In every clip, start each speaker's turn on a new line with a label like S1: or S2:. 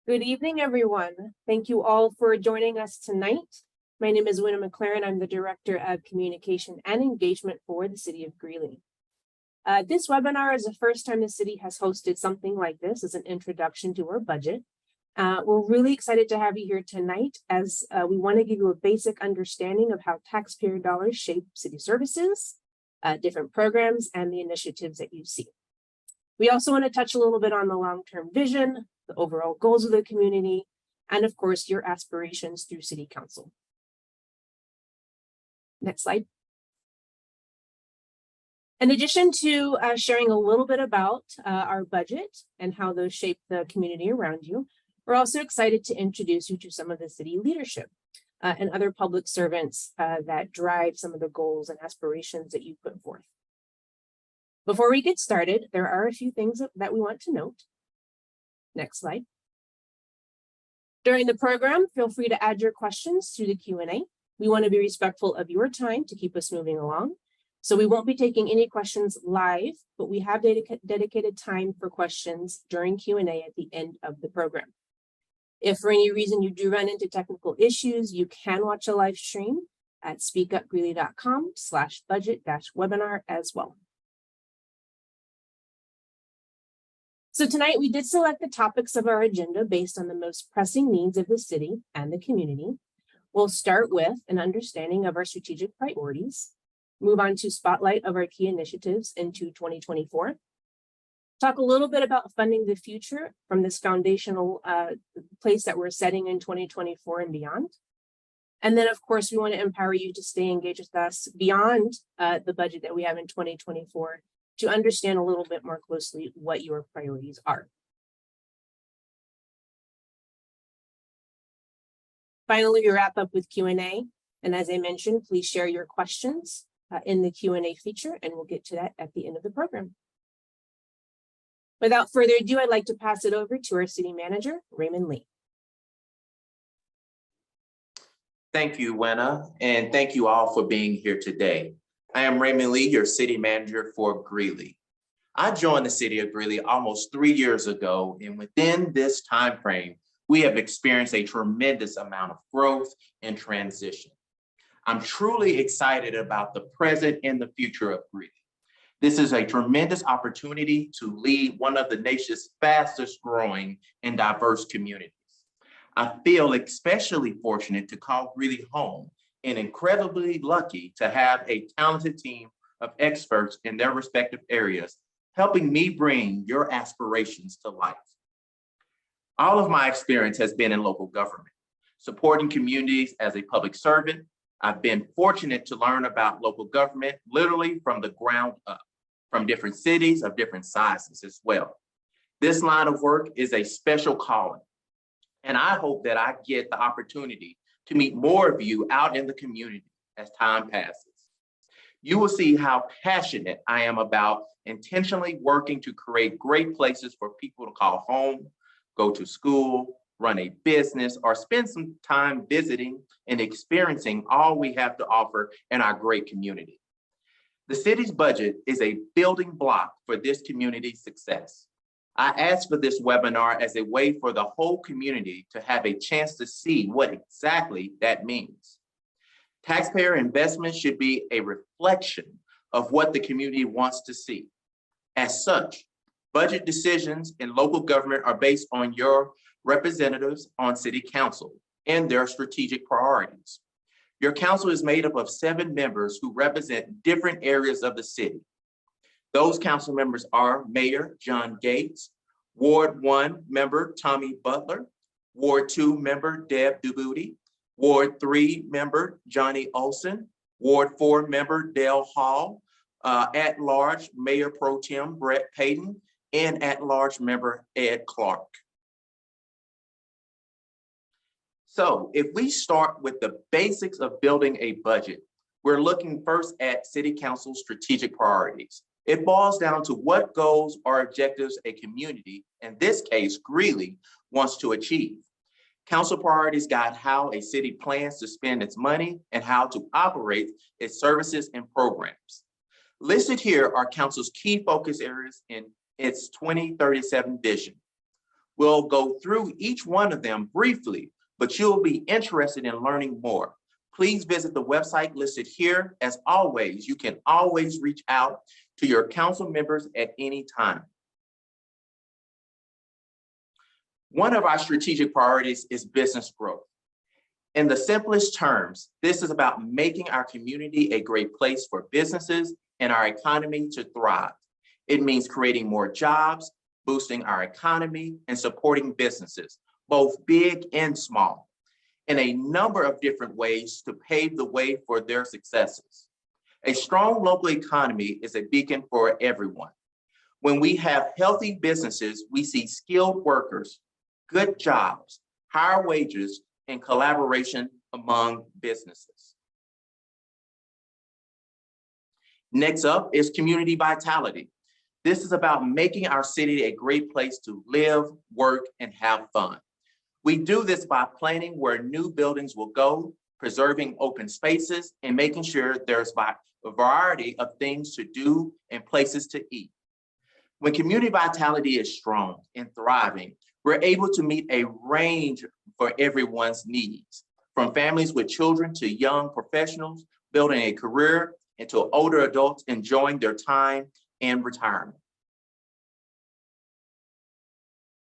S1: Good evening, everyone. Thank you all for joining us tonight. My name is Winna McLaren. I'm the Director of Communication and Engagement for the City of Greeley. This webinar is the first time the city has hosted something like this as an introduction to our budget. We're really excited to have you here tonight as we want to give you a basic understanding of how taxpayer dollars shape city services, different programs, and the initiatives that you see. We also want to touch a little bit on the long-term vision, the overall goals of the community, and of course, your aspirations through City Council. Next slide. In addition to sharing a little bit about our budget and how those shape the community around you, we're also excited to introduce you to some of the city leadership and other public servants that drive some of the goals and aspirations that you put forth. Before we get started, there are a few things that we want to note. Next slide. During the program, feel free to add your questions through the Q&A. We want to be respectful of your time to keep us moving along. So we won't be taking any questions live, but we have dedicated time for questions during Q&A at the end of the program. If for any reason you do run into technical issues, you can watch a live stream at speakupgreeley.com/budget-webinar as well. So tonight we did select the topics of our agenda based on the most pressing needs of the city and the community. We'll start with an understanding of our strategic priorities, move on to spotlight of our key initiatives into 2024, talk a little bit about funding the future from this foundational place that we're setting in 2024 and beyond. And then, of course, we want to empower you to stay engaged with us beyond the budget that we have in 2024 to understand a little bit more closely what your priorities are. Finally, we wrap up with Q&A. And as I mentioned, please share your questions in the Q&A feature, and we'll get to that at the end of the program. Without further ado, I'd like to pass it over to our city manager, Raymond Lee.
S2: Thank you, Winna, and thank you all for being here today. I am Raymond Lee, your city manager for Greeley. I joined the city of Greeley almost 3 years ago, and within this time frame, we have experienced a tremendous amount of growth and transition. I'm truly excited about the present and the future of Greeley. This is a tremendous opportunity to lead one of the nation's fastest growing and diverse communities. I feel especially fortunate to call Greeley home and incredibly lucky to have a talented team of experts in their respective areas, helping me bring your aspirations to life. All of my experience has been in local government, supporting communities as a public servant. I've been fortunate to learn about local government literally from the ground up, from different cities of different sizes as well. This line of work is a special calling, and I hope that I get the opportunity to meet more of you out in the community as time passes. You will see how passionate I am about intentionally working to create great places for people to call home, go to school, run a business, or spend some time visiting and experiencing all we have to offer in our great community. The city's budget is a building block for this community's success. I asked for this webinar as a way for the whole community to have a chance to see what exactly that means. Taxpayer investment should be a reflection of what the community wants to see. As such, budget decisions in local government are based on your representatives on city council and their strategic priorities. Your council is made up of 7 members who represent different areas of the city. Those council members are Mayor John Gates, Ward 1 member Tommy Butler, Ward 2 member Deb Dubuti, Ward 3 member Johnny Olson, Ward 4 member Dale Hall, at-large Mayor Pro Tem Brett Payton, and at-large member Ed Clark. So if we start with the basics of building a budget, we're looking first at City Council's strategic priorities. It boils down to what goals or objectives a community, in this case, Greeley, wants to achieve. Council priorities guide how a city plans to spend its money and how to operate its services and programs. Listed here are Council's key focus areas in its 2037 vision. We'll go through each one of them briefly, but you'll be interested in learning more. Please visit the website listed here. As always, you can always reach out to your council members at any time. One of our strategic priorities is business growth. In the simplest terms, this is about making our community a great place for businesses and our economy to thrive. It means creating more jobs, boosting our economy, and supporting businesses, both big and small, in a number of different ways to pave the way for their successes. A strong local economy is a beacon for everyone. When we have healthy businesses, we see skilled workers, good jobs, higher wages, and collaboration among businesses. Next up is community vitality. This is about making our city a great place to live, work, and have fun. We do this by planning where new buildings will go, preserving open spaces, and making sure there's a variety of things to do and places to eat. When community vitality is strong and thriving, we're able to meet a range for everyone's needs, from families with children to young professionals building a career and to older adults enjoying their time in retirement.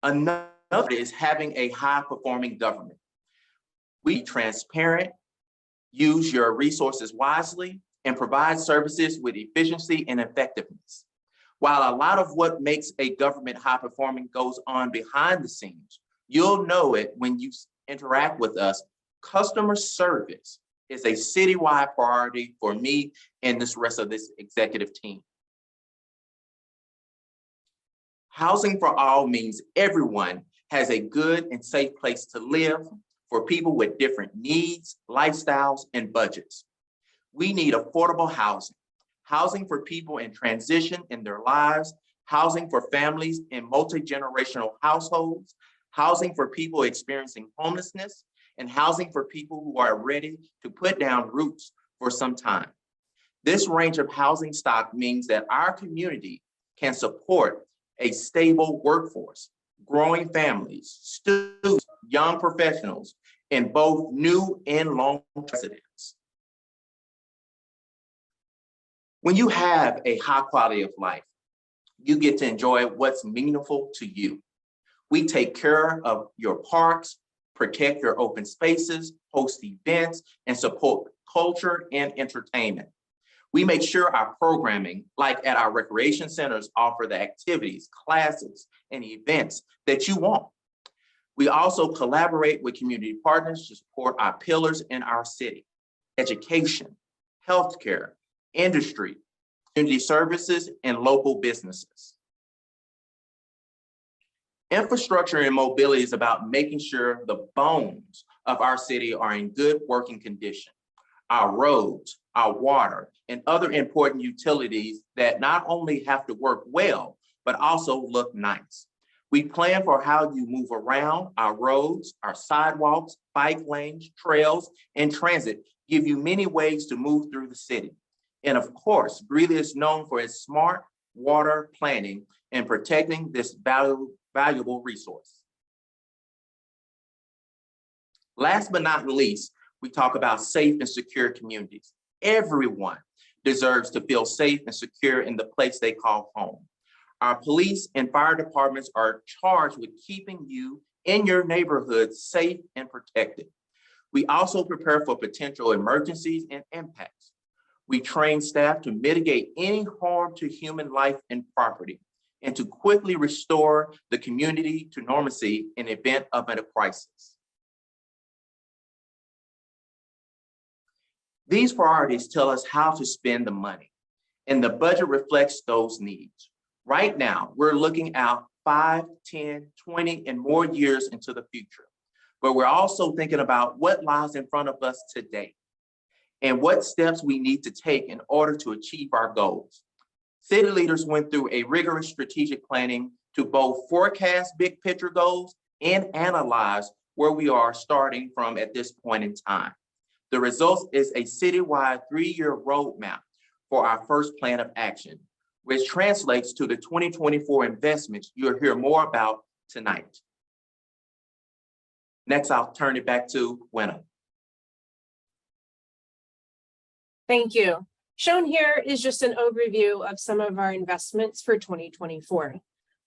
S2: Another is having a high-performing government. We be transparent, use your resources wisely, and provide services with efficiency and effectiveness. While a lot of what makes a government high-performing goes on behind the scenes, you'll know it when you interact with us. Customer service is a citywide priority for me and the rest of this executive team. Housing for all means everyone has a good and safe place to live for people with different needs, lifestyles, and budgets. We need affordable housing, housing for people in transition in their lives, housing for families in multi-generational households, housing for people experiencing homelessness, and housing for people who are ready to put down roots for some time. This range of housing stock means that our community can support a stable workforce, growing families, students, young professionals, in both new and long residents. When you have a high quality of life, you get to enjoy what's meaningful to you. We take care of your parks, protect your open spaces, host events, and support culture and entertainment. We make sure our programming, like at our recreation centers, offer the activities, classes, and events that you want. We also collaborate with community partners to support our pillars in our city: education, healthcare, industry, community services, and local businesses. Infrastructure and mobility is about making sure the bones of our city are in good working condition. Our roads, our water, and other important utilities that not only have to work well, but also look nice. We plan for how you move around. Our roads, our sidewalks, bike lanes, trails, and transit give you many ways to move through the city. And of course, Greeley is known for its smart water planning and protecting this valuable resource. Last but not least, we talk about safe and secure communities. Everyone deserves to feel safe and secure in the place they call home. Our police and fire departments are charged with keeping you in your neighborhood safe and protected. We also prepare for potential emergencies and impacts. We train staff to mitigate any harm to human life and property, and to quickly restore the community to normalcy in the event of a crisis. These priorities tell us how to spend the money, and the budget reflects those needs. Right now, we're looking out 5, 10, 20, and more years into the future, but we're also thinking about what lies in front of us today and what steps we need to take in order to achieve our goals. City leaders went through a rigorous strategic planning to both forecast big picture goals and analyze where we are starting from at this point in time. The result is a citywide 3-year roadmap for our first plan of action, which translates to the 2024 investments you'll hear more about tonight. Next, I'll turn it back to Wenna.
S1: Thank you. Shown here is just an overview of some of our investments for 2024.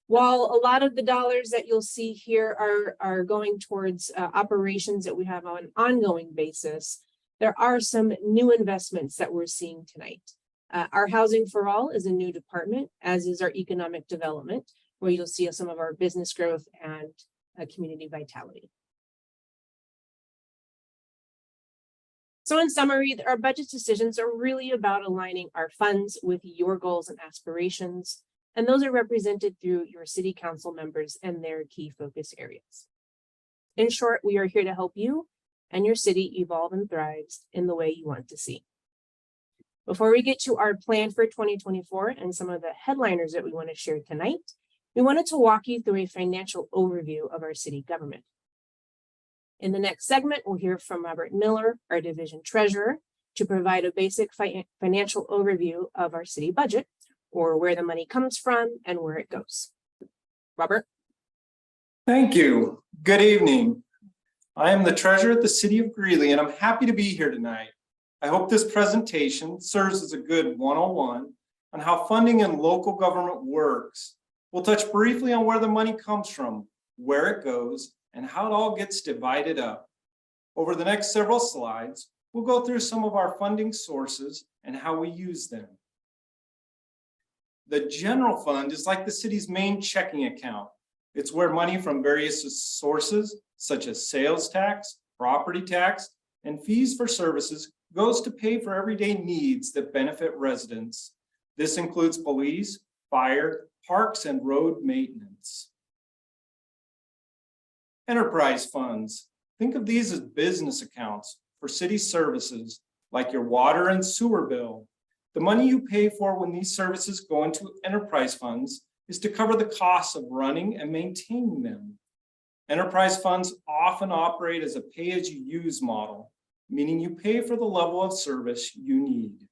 S1: While a lot of the dollars that you'll see here are going towards operations that we have on an ongoing basis, there are some new investments that we're seeing tonight. Our Housing for All is a new department, as is our economic development, where you'll see some of our business growth and community vitality. So in summary, our budget decisions are really about aligning our funds with your goals and aspirations, and those are represented through your city council members and their key focus areas. In short, we are here to help you and your city evolve and thrive in the way you want to see. Before we get to our plan for 2024 and some of the headliners that we want to share tonight, we wanted to walk you through a financial overview of our city government. In the next segment, we'll hear from Robert Miller, our division treasurer, to provide a basic financial overview of our city budget, or where the money comes from and where it goes. Robert?
S3: Thank you. Good evening. I am the treasurer at the city of Greeley, and I'm happy to be here tonight. I hope this presentation serves as a good 101 on how funding in local government works. We'll touch briefly on where the money comes from, where it goes, and how it all gets divided up. Over the next several slides, we'll go through some of our funding sources and how we use them. The general fund is like the city's main checking account. It's where money from various sources, such as sales tax, property tax, and fees for services, goes to pay for everyday needs that benefit residents. This includes police, fire, parks, and road maintenance. Enterprise funds. Think of these as business accounts for city services like your water and sewer bill. The money you pay for when these services go into enterprise funds is to cover the costs of running and maintaining them. Enterprise funds often operate as a pay-as-you-use model, meaning you pay for the level of service you need.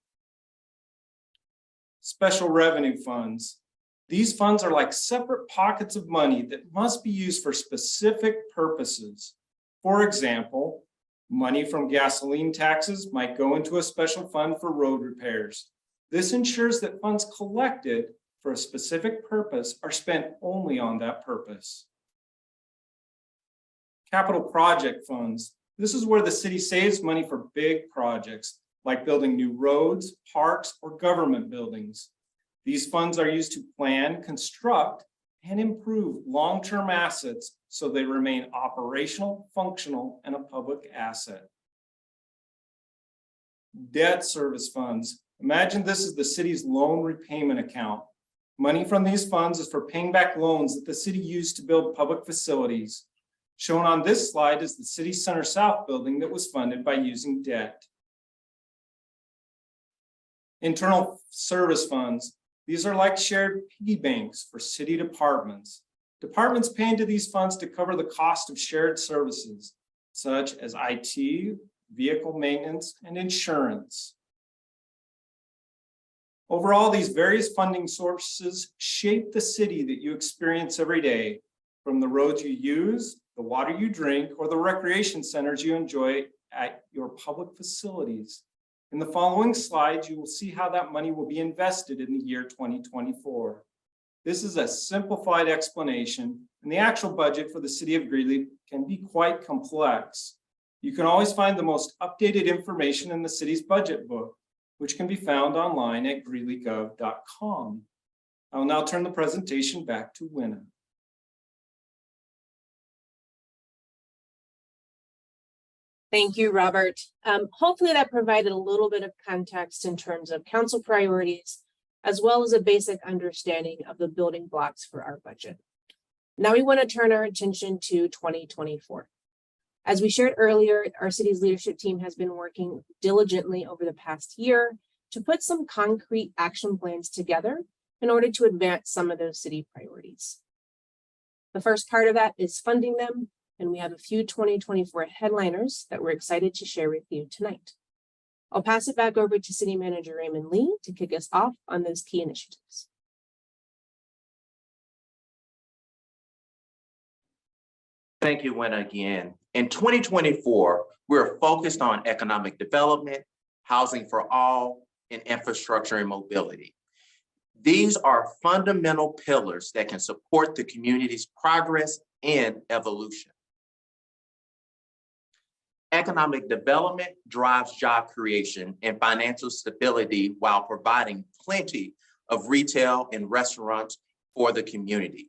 S3: Special revenue funds. These funds are like separate pockets of money that must be used for specific purposes. For example, money from gasoline taxes might go into a special fund for road repairs. This ensures that funds collected for a specific purpose are spent only on that purpose. Capital project funds. This is where the city saves money for big projects, like building new roads, parks, or government buildings. These funds are used to plan, construct, and improve long-term assets so they remain operational, functional, and a public asset. Debt service funds. Imagine this is the city's loan repayment account. Money from these funds is for paying back loans that the city used to build public facilities. Shown on this slide is the City Center South building that was funded by using debt. Internal service funds. These are like shared piggy banks for city departments. Departments pay into these funds to cover the cost of shared services, such as IT, vehicle maintenance, and insurance. Overall, these various funding sources shape the city that you experience every day, from the roads you use, the water you drink, or the recreation centers you enjoy at your public facilities. In the following slides, you will see how that money will be invested in the year 2024. This is a simplified explanation, and the actual budget for the city of Greeley can be quite complex. You can always find the most updated information in the city's budget book, which can be found online at greeleygov.com. I will now turn the presentation back to Wenna.
S1: Thank you, Robert. Hopefully that provided a little bit of context in terms of council priorities, as well as a basic understanding of the building blocks for our budget. Now we want to turn our attention to 2024. As we shared earlier, our city's leadership team has been working diligently over the past year to put some concrete action plans together in order to advance some of those city priorities. The first part of that is funding them, and we have a few 2024 headliners that we're excited to share with you tonight. I'll pass it back over to City Manager Raymond Lee to kick us off on those key initiatives.
S2: Thank you, Wynn, again. In 2024, we're focused on economic development, housing for all, and infrastructure and mobility. These are fundamental pillars that can support the community's progress and evolution. Economic development drives job creation and financial stability while providing plenty of retail and restaurants for the community.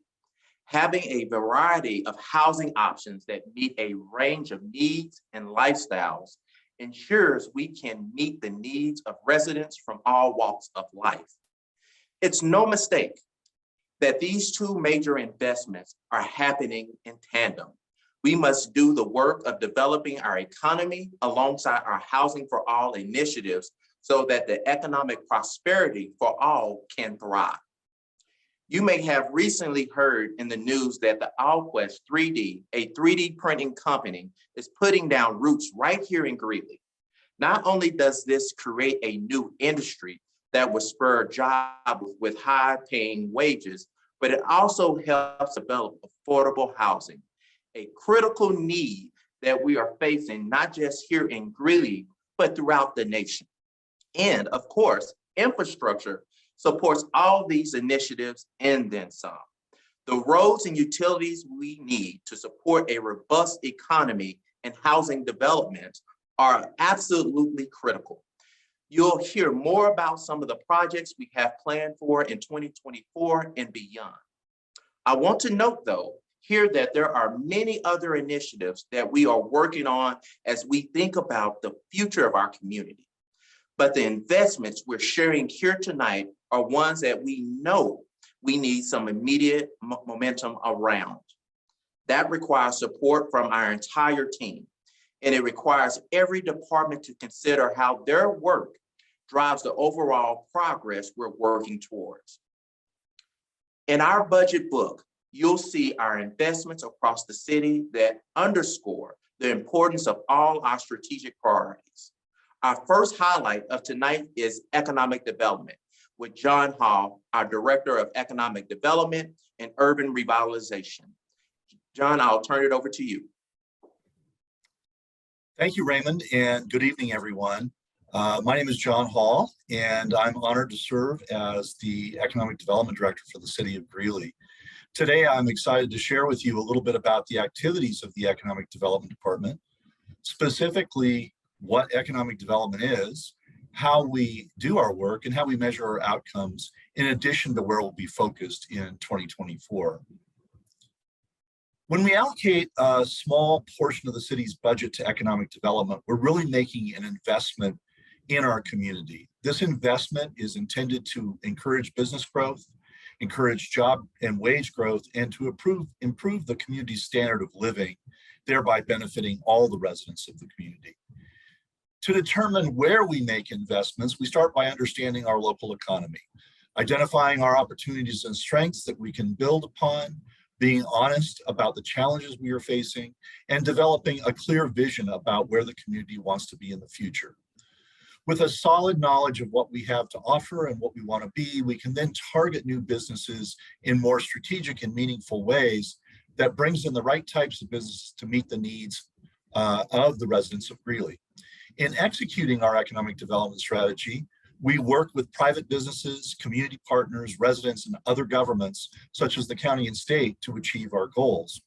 S2: Having a variety of housing options that meet a range of needs and lifestyles ensures we can meet the needs of residents from all walks of life. It's no mistake that these two major investments are happening in tandem. We must do the work of developing our economy alongside our Housing for All initiatives so that the economic prosperity for all can thrive. You may have recently heard in the news that the Allquest 3D, a 3D printing company, is putting down roots right here in Greeley. Not only does this create a new industry that will spur jobs with high-paying wages, but it also helps develop affordable housing, a critical need that we are facing not just here in Greeley, but throughout the nation. And of course, infrastructure supports all these initiatives and then some. The roads and utilities we need to support a robust economy and housing development are absolutely critical. You'll hear more about some of the projects we have planned for in 2024 and beyond. I want to note though, here that there are many other initiatives that we are working on as we think about the future of our community. But the investments we're sharing here tonight are ones that we know we need some immediate momentum around. That requires support from our entire team, and it requires every department to consider how their work drives the overall progress we're working towards. In our budget book, you'll see our investments across the city that underscore the importance of all our strategic priorities. Our first highlight of tonight is economic development with John Hall, our Director of Economic Development and Urban Revitalization. John, I'll turn it over to you.
S4: Thank you, Raymond, and good evening, everyone. My name is John Hall, and I'm honored to serve as the Economic Development Director for the City of Greeley. Today, I'm excited to share with you a little bit about the activities of the Economic Development Department, specifically what economic development is, how we do our work, and how we measure our outcomes, in addition to where we'll be focused in 2024. When we allocate a small portion of the city's budget to economic development, we're really making an investment in our community. This investment is intended to encourage business growth, encourage job and wage growth, and to improve the community's standard of living, thereby benefiting all the residents of the community. To determine where we make investments, we start by understanding our local economy, identifying our opportunities and strengths that we can build upon, being honest about the challenges we are facing, and developing a clear vision about where the community wants to be in the future. With a solid knowledge of what we have to offer and what we want to be, we can then target new businesses in more strategic and meaningful ways that brings in the right types of businesses to meet the needs of the residents of Greeley. In executing our economic development strategy, we work with private businesses, community partners, residents, and other governments, such as the county and state, to achieve our goals.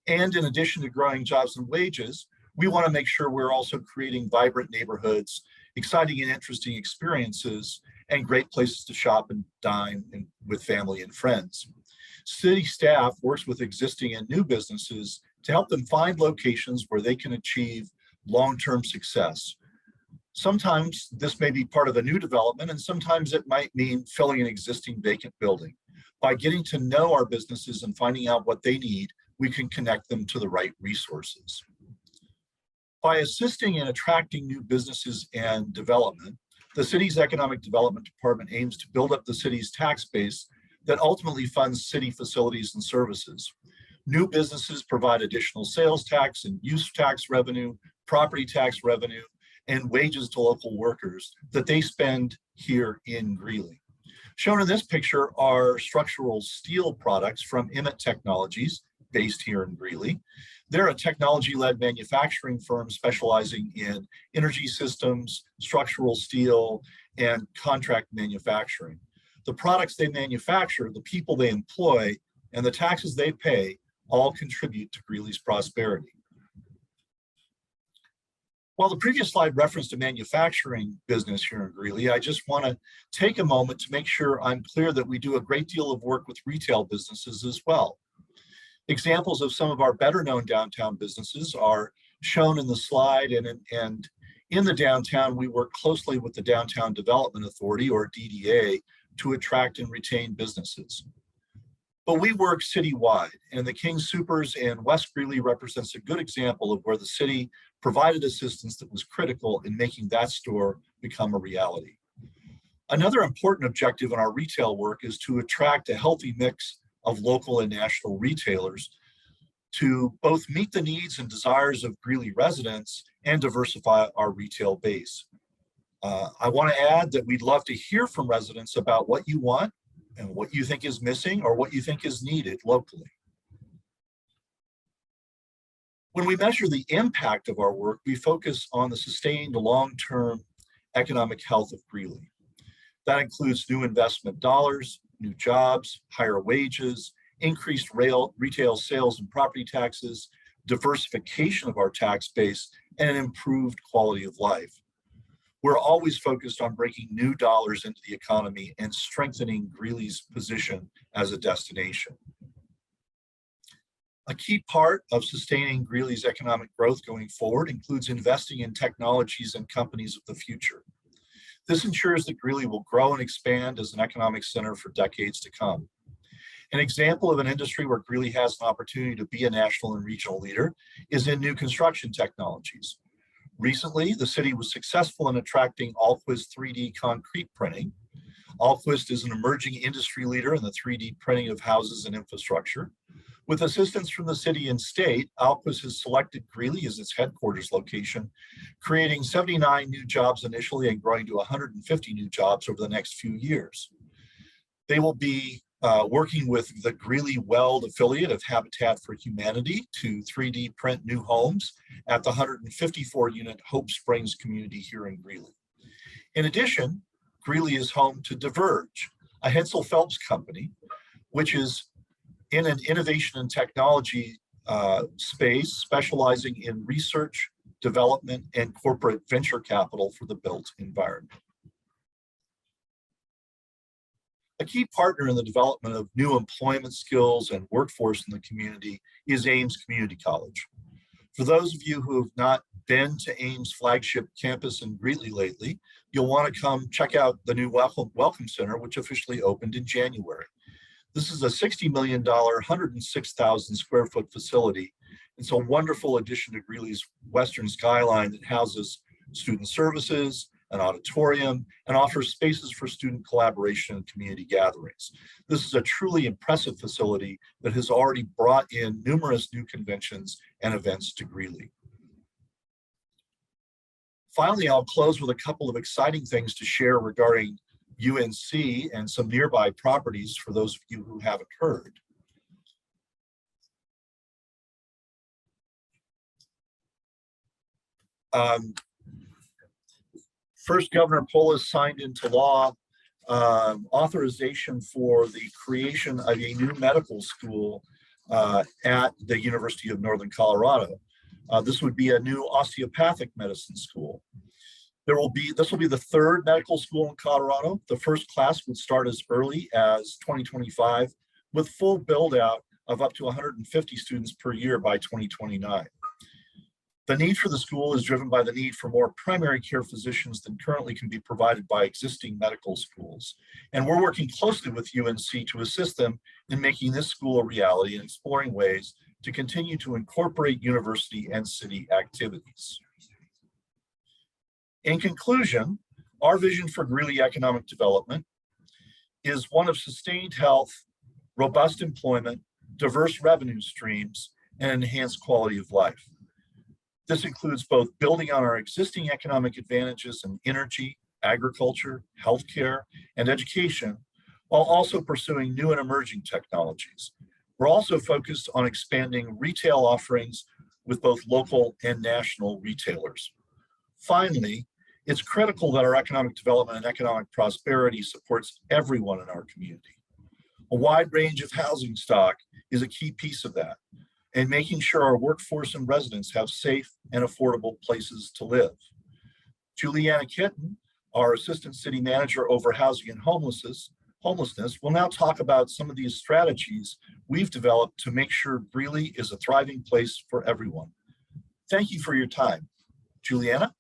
S4: And in addition to growing jobs and wages, we want to make sure we're also creating vibrant neighborhoods, exciting and interesting experiences, and great places to shop and dine with family and friends. City staff works with existing and new businesses to help them find locations where they can achieve long-term success. Sometimes this may be part of a new development, and sometimes it might mean filling an existing vacant building. By getting to know our businesses and finding out what they need, we can connect them to the right resources. By assisting in attracting new businesses and development, the city's Economic Development Department aims to build up the city's tax base that ultimately funds city facilities and services. New businesses provide additional sales tax and use tax revenue, property tax revenue, and wages to local workers that they spend here in Greeley. Shown in this picture are structural steel products from Emmett Technologies, based here in Greeley. They're a technology-led manufacturing firm specializing in energy systems, structural steel, and contract manufacturing. The products they manufacture, the people they employ, and the taxes they pay all contribute to Greeley's prosperity. While the previous slide referenced a manufacturing business here in Greeley, I just want to take a moment to make sure I'm clear that we do a great deal of work with retail businesses as well. Examples of some of our better known downtown businesses are shown in the slide, and in the downtown, we work closely with the Downtown Development Authority, or DDA, to attract and retain businesses. But we work citywide, and the King Soopers and West Greeley represents a good example of where the city provided assistance that was critical in making that store become a reality. Another important objective in our retail work is to attract a healthy mix of local and national retailers to both meet the needs and desires of Greeley residents and diversify our retail base. I want to add that we'd love to hear from residents about what you want and what you think is missing or what you think is needed locally. When we measure the impact of our work, we focus on the sustained long-term economic health of Greeley. That includes new investment dollars, new jobs, higher wages, increased retail sales and property taxes, diversification of our tax base, and an improved quality of life. We're always focused on bringing new dollars into the economy and strengthening Greeley's position as a destination. A key part of sustaining Greeley's economic growth going forward includes investing in technologies and companies of the future. This ensures that Greeley will grow and expand as an economic center for decades to come. An example of an industry where Greeley has an opportunity to be a national and regional leader is in new construction technologies. Recently, the city was successful in attracting Alquist 3D concrete printing. Alquist is an emerging industry leader in the 3D printing of houses and infrastructure. With assistance from the city and state, Alquist has selected Greeley as its headquarters location, creating 79 new jobs initially and growing to 150 new jobs over the next few years. They will be working with the Greeley Weld affiliate of Habitat for Humanity to 3D print new homes at the 154-unit Hope Springs community here in Greeley. In addition, Greeley is home to Diverge, a Hensel Phelps company, which is in an innovation and technology space, specializing in research, development, and corporate venture capital for the built environment. A key partner in the development of new employment skills and workforce in the community is Ames Community College. For those of you who have not been to Ames flagship campus in Greeley lately, you'll want to come check out the new Welcome Center, which officially opened in January. This is a $60 million, 106,000 square foot facility. It's a wonderful addition to Greeley's western skyline that houses student services, an auditorium, and offers spaces for student collaboration and community gatherings. This is a truly impressive facility that has already brought in numerous new conventions and events to Greeley. Finally, I'll close with a couple of exciting things to share regarding UNC and some nearby properties for those of you who haven't heard. First, Governor Polis signed into law authorization for the creation of a new medical school at the University of Northern Colorado. This would be a new osteopathic medicine school. This will be the third medical school in Colorado. The first class would start as early as 2025 with full build out of up to 150 students per year by 2029. The need for the school is driven by the need for more primary care physicians than currently can be provided by existing medical schools. And we're working closely with UNC to assist them in making this school a reality and exploring ways to continue to incorporate university and city activities. In conclusion, our vision for Greeley economic development is one of sustained health, robust employment, diverse revenue streams, and enhanced quality of life. This includes both building on our existing economic advantages in energy, agriculture, healthcare, and education, while also pursuing new and emerging technologies. We're also focused on expanding retail offerings with both local and national retailers. Finally, it's critical that our economic development and economic prosperity supports everyone in our community. A wide range of housing stock is a key piece of that, and making sure our workforce and residents have safe and affordable places to live. Juliana Kitten, our Assistant City Manager over Housing and Homelessness, will now talk about some of these strategies we've developed to make sure Greeley is a thriving place for everyone. Thank you for your time. Juliana?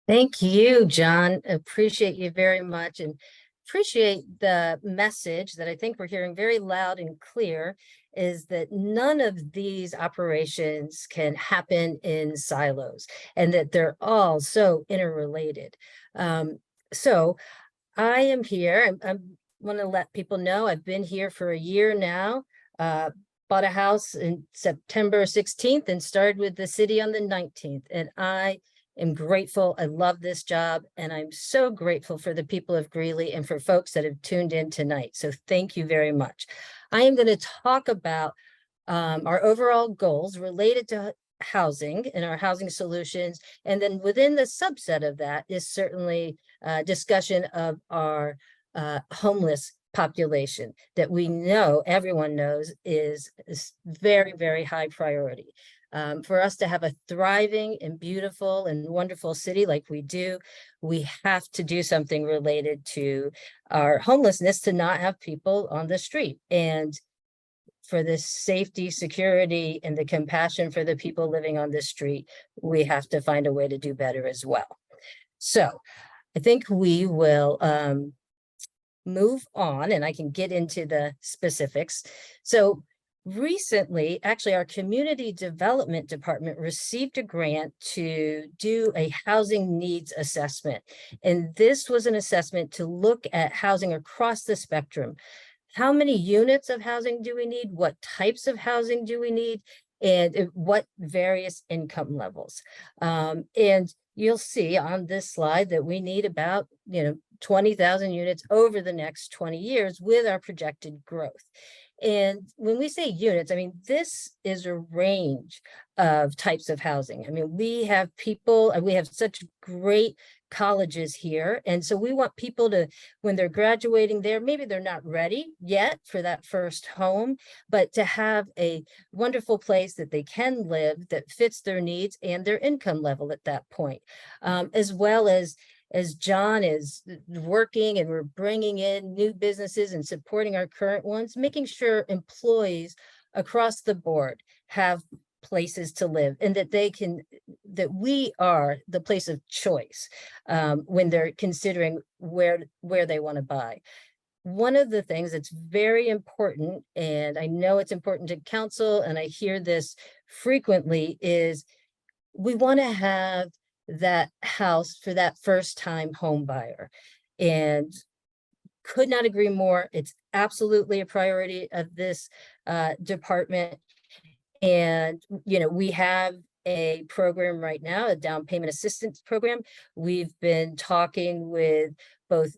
S5: Thank you, John. Appreciate you very much and appreciate the message that I think we're hearing very loud and clear is that none of these operations can happen in silos and that they're all so interrelated. So I am here. I want to let people know I've been here for a year now. Bought a house in September 16th and started with the city on the 19th. And I am grateful. I love this job. And I'm so grateful for the people of Greeley and for folks that have tuned in tonight. So thank you very much. I am going to talk about our overall goals related to housing and our housing solutions. And then within the subset of that is certainly discussion of our homeless population that we know, everyone knows is very, very high priority. For us to have a thriving and beautiful and wonderful city like we do, we have to do something related to our homelessness to not have people on the street. And for the safety, security, and the compassion for the people living on the street, we have to find a way to do better as well. So I think we will move on and I can get into the specifics. So recently, actually, our community development department received a grant to do a housing needs assessment. And this was an assessment to look at housing across the spectrum. How many units of housing do we need? What types of housing do we need? And what various income levels? And you'll see on this slide that we need about 20,000 units over the next 20 years with our projected growth. And when we say units, I mean, this is a range of types of housing. I mean, we have people, and we have such great colleges here. And so we want people to, when they're graduating there, maybe they're not ready yet for that first home, but to have a wonderful place that they can live that fits their needs and their income level at that point, as well as John is working and we're bringing in new businesses and supporting our current ones, making sure employees across the board have places to live and that that we are the place of choice when they're considering where they want to buy. One of the things that's very important, and I know it's important to council, and I hear this frequently, is we want to have that house for that first time home buyer. And could not agree more. It's absolutely a priority of this department. And, we have a program right now, a down payment assistance program. We've been talking with both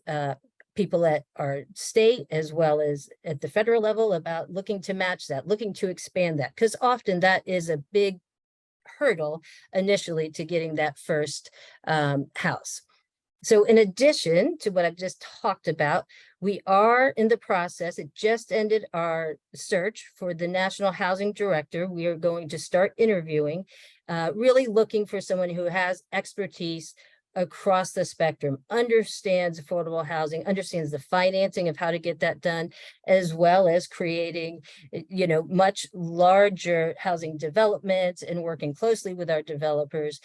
S5: people at our state as well as at the federal level about looking to match that, looking to expand that, because often that is a big hurdle initially to getting that first house. So in addition to what I've just talked about, we are in the process, it just ended our search for the National Housing Director. We are going to start interviewing, really looking for someone who has expertise across the spectrum, understands affordable housing, understands the financing of how to get that done, as well as creating, much larger housing developments and working closely with our developers.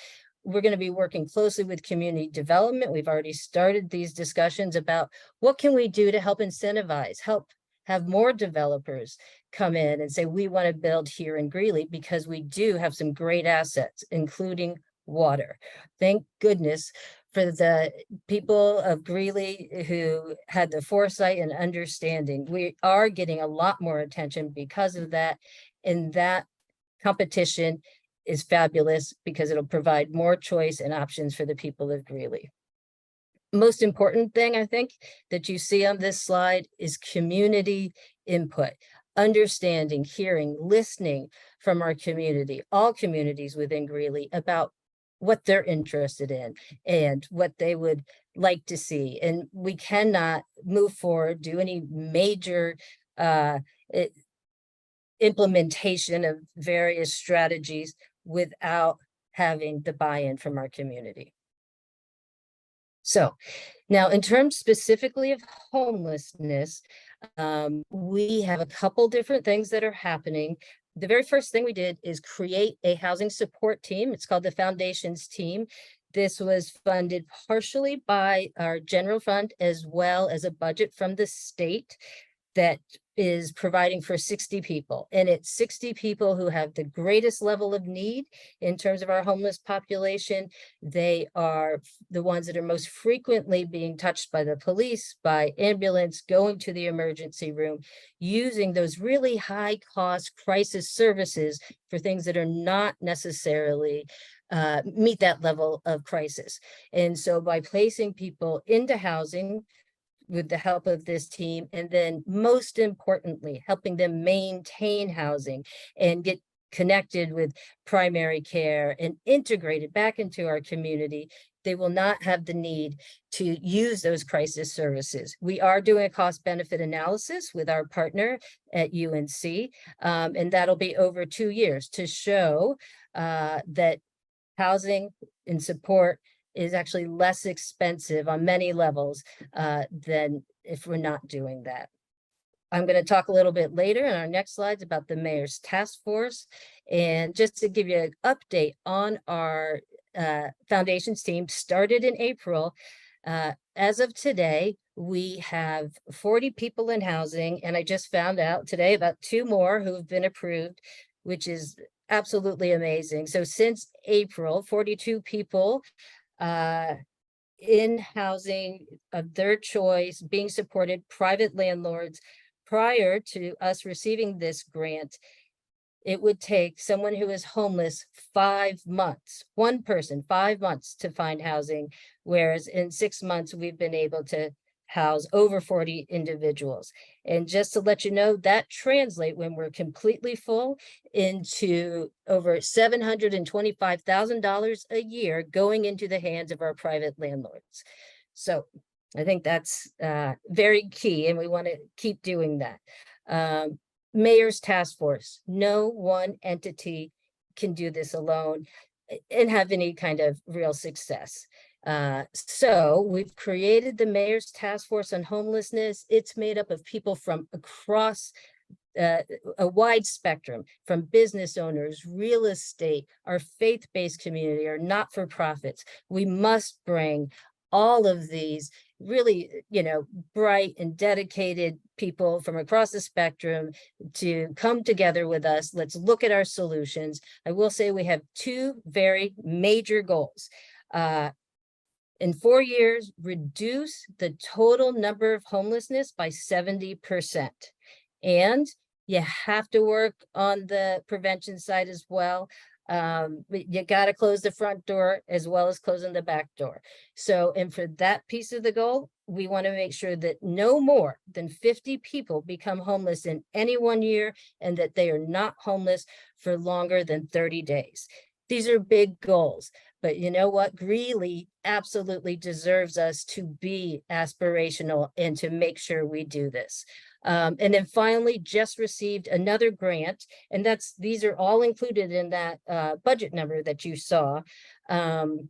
S5: We're going to be working closely with community development. We've already started these discussions about what can we do to help incentivize, help have more developers come in and say, we want to build here in Greeley because we do have some great assets, including water. Thank goodness for the people of Greeley who had the foresight and understanding. We are getting a lot more attention because of that, and that competition is fabulous because it'll provide more choice and options for the people of Greeley. Most important thing I think that you see on this slide is community input, understanding, hearing, listening from our community, all communities within Greeley, about what they're interested in and what they would like to see. And we cannot move forward, do any major implementation of various strategies without having the buy-in from our community. So now, in terms specifically of homelessness, we have a couple different things that are happening. The very first thing we did is create a housing support team. It's called the Foundations Team. This was funded partially by our general fund as well as a budget from the state that is providing for 60 people. And it's 60 people who have the greatest level of need in terms of our homeless population. They are the ones that are most frequently being touched by the police, by ambulance, going to the emergency room, using those really high cost crisis services for things that are not necessarily meet that level of crisis. And so by placing people into housing, with the help of this team, and then most importantly, helping them maintain housing and get connected with primary care and integrated back into our community, they will not have the need to use those crisis services. We are doing a cost benefit analysis with our partner at UNC, and that'll be over 2 years to show that housing and support is actually less expensive on many levels than if we're not doing that. I'm going to talk a little bit later in our next slides about the mayor's task force. And just to give you an update on our foundations team, started in April. As of today, we have 40 people in housing, and I just found out today about 2 more who have been approved, which is absolutely amazing. So since April, 42 people in housing of their choice, being supported, private landlords. Prior to us receiving this grant, it would take someone who is homeless 5 months, one person, 5 months to find housing, whereas in 6 months, we've been able to house over 40 individuals. And just to let you know, that translates, when we're completely full, into over $725,000 a year going into the hands of our private landlords. So I think that's very key, and we want to keep doing that. Mayor's task force, no one entity can do this alone and have any kind of real success. So we've created the Mayor's Task Force on Homelessness. It's made up of people from across a wide spectrum, from business owners, real estate, our faith-based community, our not-for-profits. We must bring all of these really, bright and dedicated people from across the spectrum to come together with us. Let's look at our solutions. I will say we have 2 very major goals. In 4 years, reduce the total number of homelessness by 70%. And you have to work on the prevention side as well. You got to close the front door as well as closing the back door. So, and for that piece of the goal, we want to make sure that no more than 50 people become homeless in any 1 year, and that they are not homeless for longer than 30 days. These are big goals, but you know what? Greeley absolutely deserves us to be aspirational and to make sure we do this. And then finally, just received another grant, and these are all included in that budget number that you saw. And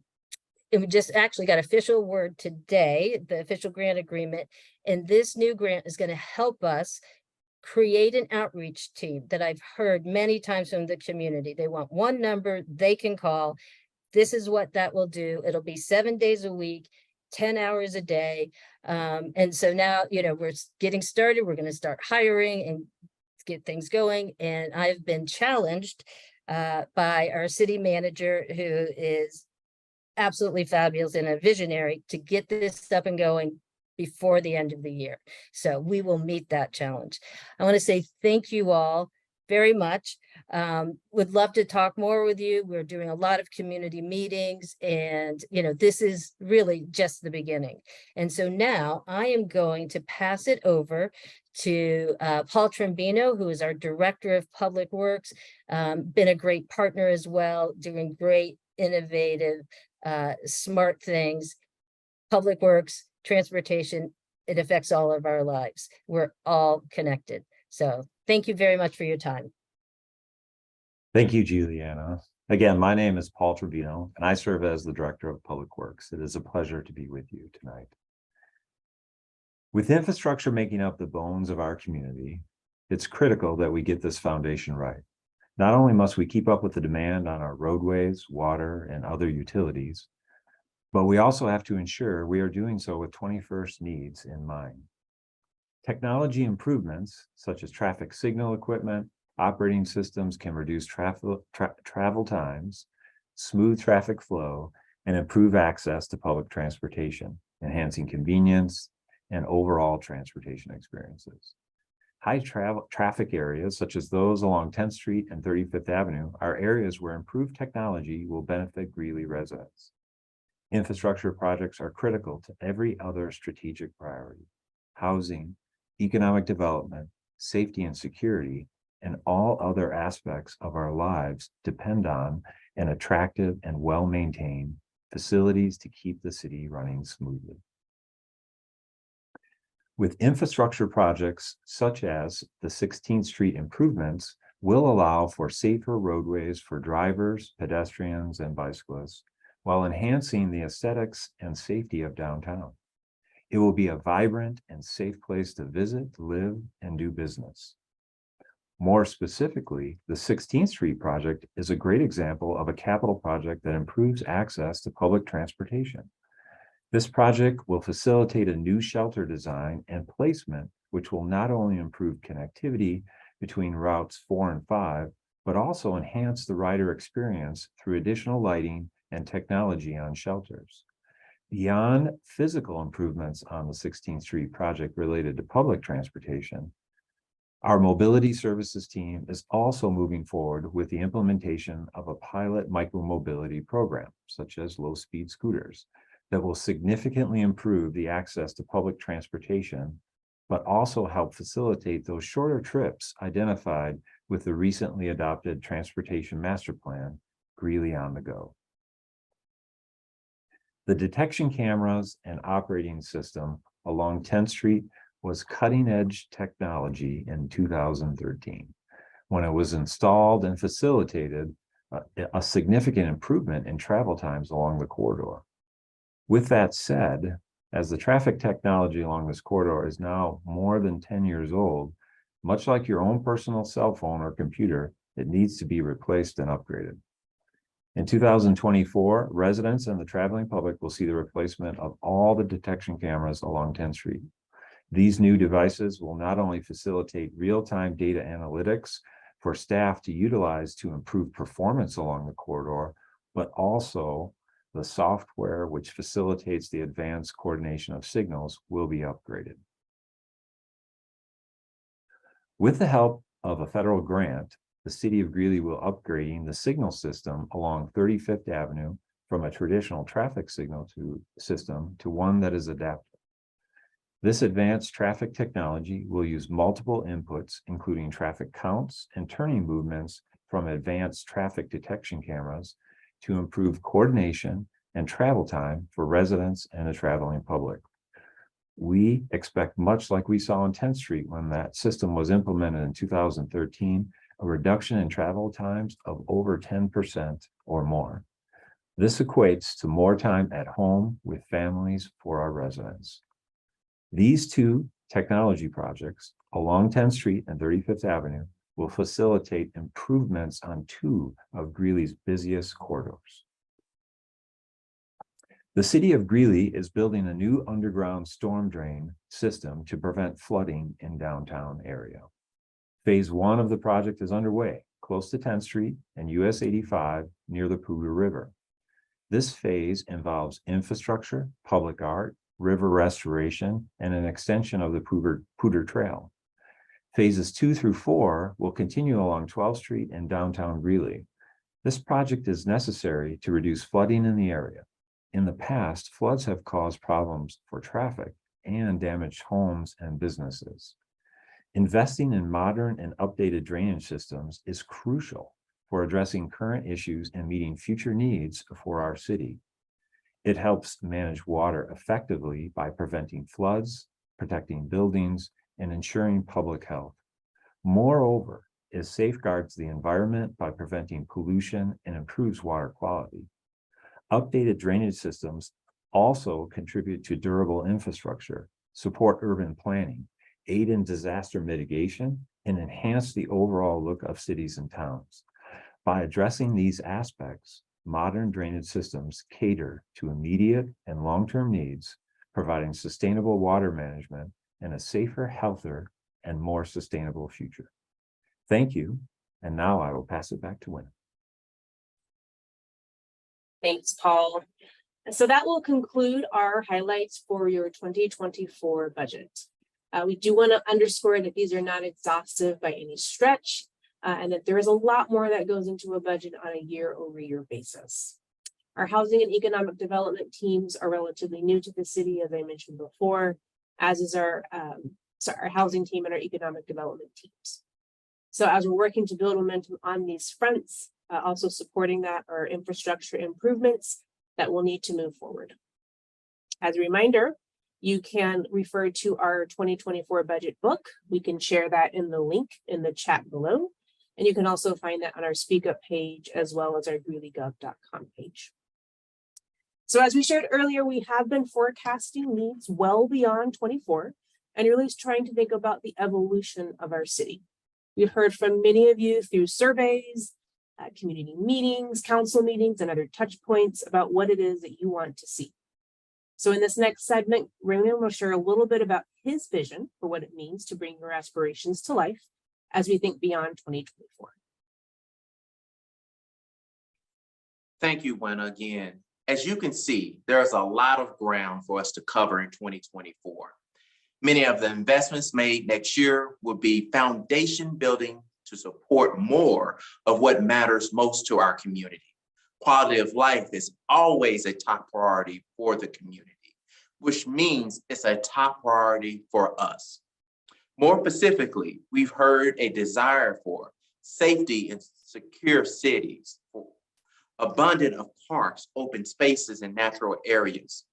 S5: we just actually got official word today, the official grant agreement, and this new grant is going to help us create an outreach team that I've heard many times from the community. They want one number they can call. This is what that will do. It'll be 7 days a week, 10 hours a day. And so now, we're getting started. We're going to start hiring and get things going. And I've been challenged by our city manager, who is absolutely fabulous and a visionary, to get this up and going before the end of the year. So we will meet that challenge. I want to say thank you all very much. Would love to talk more with you. We're doing a lot of community meetings, and this is really just the beginning. And so now I am going to pass it over to Paul Trombino, who is our Director of Public Works, been a great partner as well, doing great, innovative, smart things. Public Works, transportation, it affects all of our lives. We're all connected. So thank you very much for your time.
S6: Thank you, Juliana. Again, my name is Paul Trevino, and I serve as the Director of Public Works. It is a pleasure to be with you tonight. With infrastructure making up the bones of our community, it's critical that we get this foundation right. Not only must we keep up with the demand on our roadways, water, and other utilities, but we also have to ensure we are doing so with 21st needs in mind. Technology improvements, such as traffic signal equipment, operating systems can reduce travel times, smooth traffic flow, and improve access to public transportation, enhancing convenience and overall transportation experiences. High traffic areas, such as those along 10th Street and 35th Avenue, are areas where improved technology will benefit Greeley residents. Infrastructure projects are critical to every other strategic priority: housing, economic development, safety and security, and all other aspects of our lives depend on an attractive and well-maintained facilities to keep the city running smoothly. With infrastructure projects such as the 16th Street improvements will allow for safer roadways for drivers, pedestrians, and bicyclists, while enhancing the aesthetics and safety of downtown. It will be a vibrant and safe place to visit, live, and do business. More specifically, the 16th Street project is a great example of a capital project that improves access to public transportation. This project will facilitate a new shelter design and placement, which will not only improve connectivity between routes 4 and 5, but also enhance the rider experience through additional lighting and technology on shelters. Beyond physical improvements on the 16th Street project related to public transportation, our mobility services team is also moving forward with the implementation of a pilot micromobility program, such as low-speed scooters, that will significantly improve the access to public transportation, but also help facilitate those shorter trips identified with the recently adopted Transportation Master Plan, Greeley on the Go. The detection cameras and operating system along 10th Street was cutting-edge technology in 2013, when it was installed and facilitated a significant improvement in travel times along the corridor. With that said, as the traffic technology along this corridor is now more than 10 years old, much like your own personal cell phone or computer, it needs to be replaced and upgraded. In 2024, residents and the traveling public will see the replacement of all the detection cameras along 10th Street. These new devices will not only facilitate real-time data analytics for staff to utilize to improve performance along the corridor, but also the software which facilitates the advanced coordination of signals will be upgraded. With the help of a federal grant, the City of Greeley will upgrading the signal system along 35th Avenue from a traditional traffic signal system to one that is adaptive. This advanced traffic technology will use multiple inputs, including traffic counts and turning movements from advanced traffic detection cameras to improve coordination and travel time for residents and the traveling public. We expect, much like we saw on 10th Street when that system was implemented in 2013, a reduction in travel times of over 10% or more. This equates to more time at home with families for our residents. These two technology projects along 10th Street and 35th Avenue will facilitate improvements on two of Greeley's busiest corridors. The City of Greeley is building a new underground storm drain system to prevent flooding in downtown area. Phase 1 of the project is underway, close to 10th Street and US 85 near the Poudre River. This phase involves infrastructure, public art, river restoration, and an extension of the Poudre Trail. Phases 2 through 4 will continue along 12th Street and downtown Greeley. This project is necessary to reduce flooding in the area. In the past, floods have caused problems for traffic and damaged homes and businesses. Investing in modern and updated drainage systems is crucial for addressing current issues and meeting future needs for our city. It helps manage water effectively by preventing floods, protecting buildings, and ensuring public health. Moreover, it safeguards the environment by preventing pollution and improves water quality. Updated drainage systems also contribute to durable infrastructure, support urban planning, aid in disaster mitigation, and enhance the overall look of cities and towns. By addressing these aspects, modern drainage systems cater to immediate and long-term needs, providing sustainable water management and a safer, healthier, and more sustainable future. Thank you. And now I will pass it back to Wynn.
S1: Thanks, Paul. So that will conclude our highlights for your 2024 budget. We do want to underscore that these are not exhaustive by any stretch, and that there is a lot more that goes into a budget on a year-over-year basis. Our housing and economic development teams are relatively new to the city, as I mentioned before, as is our housing team and our economic development teams. So as we're working to build momentum on these fronts, also supporting that are infrastructure improvements that will need to move forward. As a reminder, you can refer to our 2024 budget book. We can share that in the link in the chat below. And you can also find that on our Speak Up page, as well as our greeleygov.com page. So as we shared earlier, we have been forecasting needs well beyond 24 and really trying to think about the evolution of our city. We've heard from many of you through surveys, community meetings, council meetings, and other touch points about what it is that you want to see. So in this next segment, Raymond will share a little bit about his vision for what it means to bring your aspirations to life as we think beyond 2024.
S2: Thank you, Wynn, again. As you can see, there's a lot of ground for us to cover in 2024. Many of the investments made next year will be foundation building to support more of what matters most to our community. Quality of life is always a top priority for the community, which means it's a top priority for us. More specifically, we've heard a desire for safety and secure cities, for abundance of parks, open spaces, and natural areas,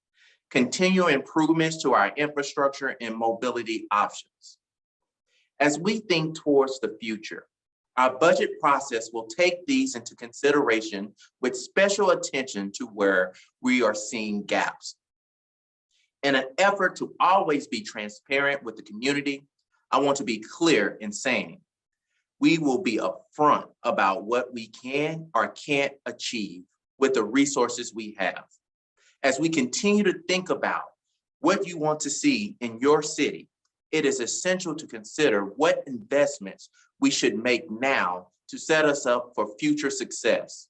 S2: continual improvements to our infrastructure and mobility options. As we think towards the future, our budget process will take these into consideration with special attention to where we are seeing gaps. In an effort to always be transparent with the community, I want to be clear in saying we will be upfront about what we can or can't achieve with the resources we have. As we continue to think about what you want to see in your city, it is essential to consider what investments we should make now to set us up for future success.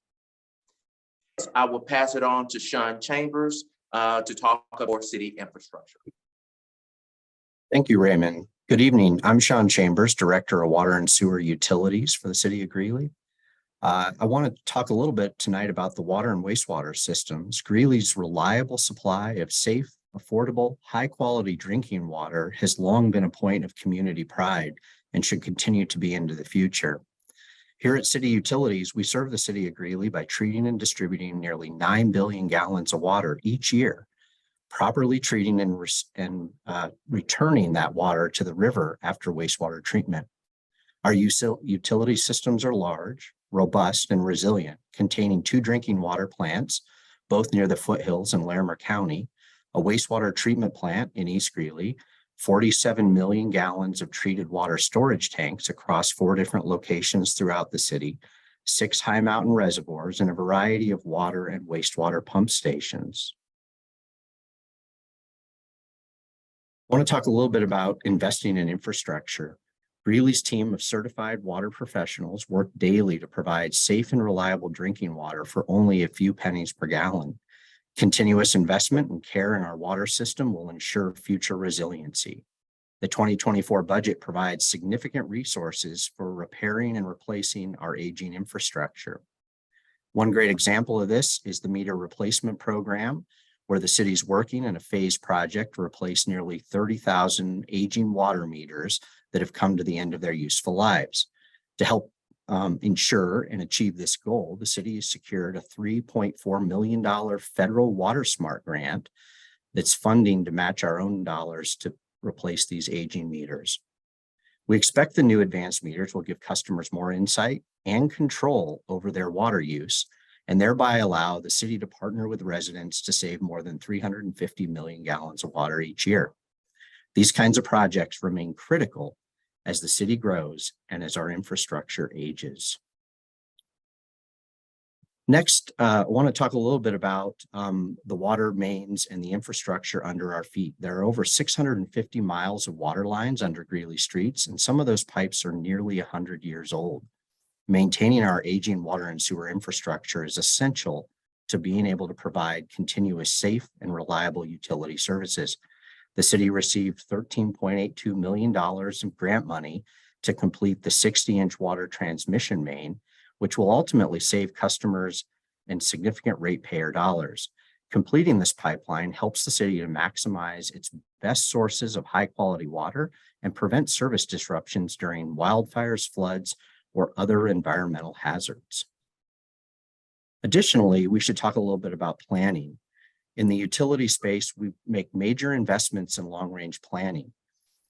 S2: I will pass it on to Sean Chambers to talk about city infrastructure.
S7: Thank you, Raymond. Good evening. I'm Sean Chambers, Director of Water and Sewer Utilities for the City of Greeley. I want to talk a little bit tonight about the water and wastewater systems. Greeley's reliable supply of safe, affordable, high-quality drinking water has long been a point of community pride and should continue to be into the future. Here at City Utilities, we serve the City of Greeley by treating and distributing nearly 9 billion gallons of water each year, properly treating and returning that water to the river after wastewater treatment. Our utility systems are large, robust, and resilient, containing 2 drinking water plants, both near the foothills in Larimer County, a wastewater treatment plant in East Greeley, 47 million gallons of treated water storage tanks across 4 different locations throughout the city, 6 high mountain reservoirs, and a variety of water and wastewater pump stations. I want to talk a little bit about investing in infrastructure. Greeley's team of certified water professionals work daily to provide safe and reliable drinking water for only a few pennies per gallon. Continuous investment and care in our water system will ensure future resiliency. The 2024 budget provides significant resources for repairing and replacing our aging infrastructure. One great example of this is the meter replacement program, where the city's working in a phased project to replace nearly 30,000 aging water meters that have come to the end of their useful lives. To help ensure and achieve this goal, the city has secured a $3.4 million federal Water Smart grant that's funding to match our own dollars to replace these aging meters. We expect the new advanced meters will give customers more insight and control over their water use, and thereby allow the city to partner with residents to save more than 350 million gallons of water each year. These kinds of projects remain critical as the city grows and as our infrastructure ages. Next, I want to talk a little bit about the water mains and the infrastructure under our feet. There are over 650 miles of water lines under Greeley streets, and some of those pipes are nearly 100 years old. Maintaining our aging water and sewer infrastructure is essential to being able to provide continuous, safe, and reliable utility services. The city received $13.82 million of grant money to complete the 60-inch water transmission main, which will ultimately save customers and significant ratepayer dollars. Completing this pipeline helps the city to maximize its best sources of high-quality water and prevent service disruptions during wildfires, floods, or other environmental hazards. Additionally, we should talk a little bit about planning. In the utility space, we make major investments in long-range planning.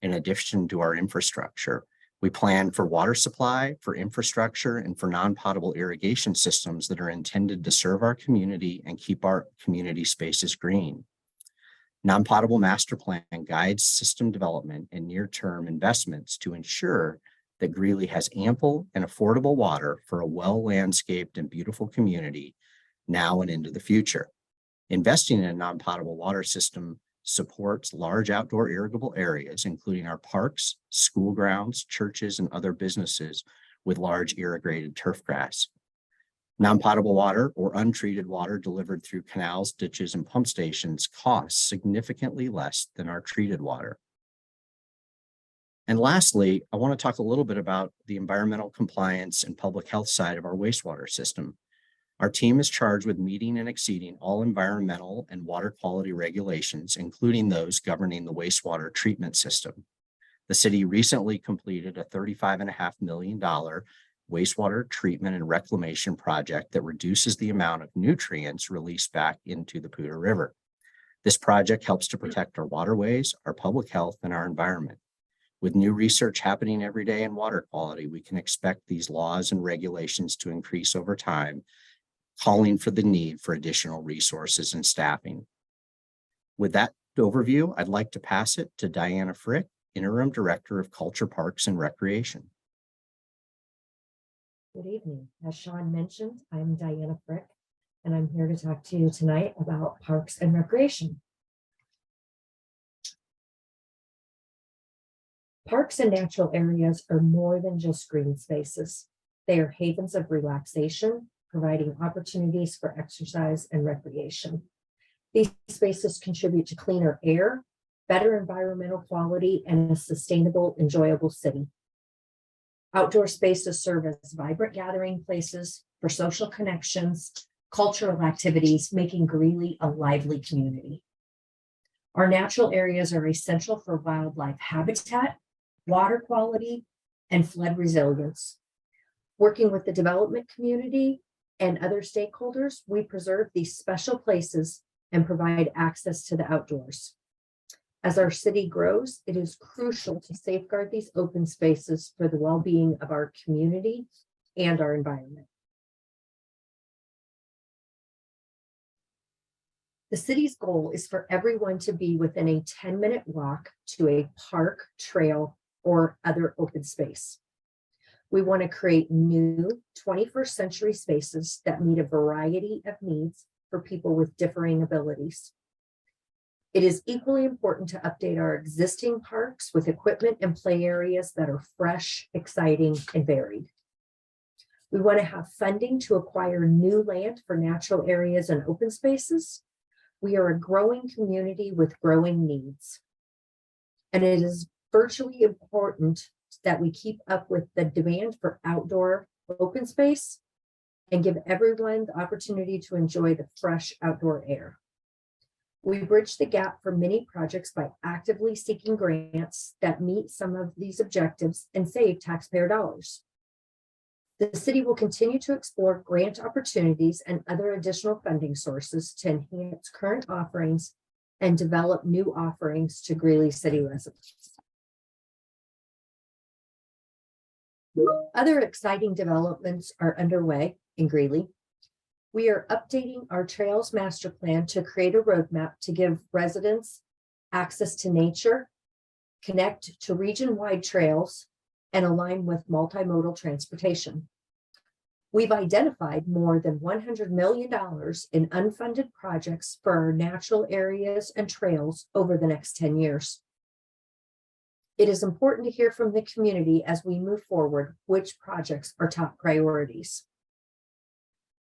S7: In addition to our infrastructure, we plan for water supply, for infrastructure, and for non-potable irrigation systems that are intended to serve our community and keep our community spaces green. Non-potable master plan guides system development and near-term investments to ensure that Greeley has ample and affordable water for a well-landscaped and beautiful community now and into the future. Investing in a non-potable water system supports large outdoor irrigable areas, including our parks, school grounds, churches, and other businesses with large irrigated turf grass. Non-potable water or untreated water delivered through canals, ditches, and pump stations costs significantly less than our treated water. And lastly, I want to talk a little bit about the environmental compliance and public health side of our wastewater system. Our team is charged with meeting and exceeding all environmental and water quality regulations, including those governing the wastewater treatment system. The city recently completed a $35.5 million wastewater treatment and reclamation project that reduces the amount of nutrients released back into the Poudre River. This project helps to protect our waterways, our public health, and our environment. With new research happening every day in water quality, we can expect these laws and regulations to increase over time, calling for the need for additional resources and staffing. With that overview, I'd like to pass it to Diana Frick, Interim Director of Culture, Parks, and Recreation.
S8: Good evening. As Sean mentioned, I'm Diana Frick, and I'm here to talk to you tonight about Parks and Recreation. Parks and natural areas are more than just green spaces. They are havens of relaxation, providing opportunities for exercise and recreation. These spaces contribute to cleaner air, better environmental quality, and a sustainable, enjoyable city. Outdoor spaces serve as vibrant gathering places for social connections, cultural activities, making Greeley a lively community. Our natural areas are essential for wildlife habitat, water quality, and flood resilience. Working with the development community and other stakeholders, we preserve these special places and provide access to the outdoors. As our city grows, it is crucial to safeguard these open spaces for the well-being of our community and our environment. The city's goal is for everyone to be within a 10-minute walk to a park, trail, or other open space. We want to create new 21st century spaces that meet a variety of needs for people with differing abilities. It is equally important to update our existing parks with equipment and play areas that are fresh, exciting, and varied. We want to have funding to acquire new land for natural areas and open spaces. We are a growing community with growing needs. And it is virtually important that we keep up with the demand for outdoor open space and give everyone the opportunity to enjoy the fresh outdoor air. We bridge the gap for many projects by actively seeking grants that meet some of these objectives and save taxpayer dollars. The city will continue to explore grant opportunities and other additional funding sources to enhance current offerings and develop new offerings to Greeley City residents. Other exciting developments are underway in Greeley. We are updating our Trails Master Plan to create a roadmap to give residents access to nature, connect to region-wide trails, and align with multimodal transportation. We've identified more than $100 million in unfunded projects for our natural areas and trails over the next 10 years. It is important to hear from the community as we move forward which projects are top priorities.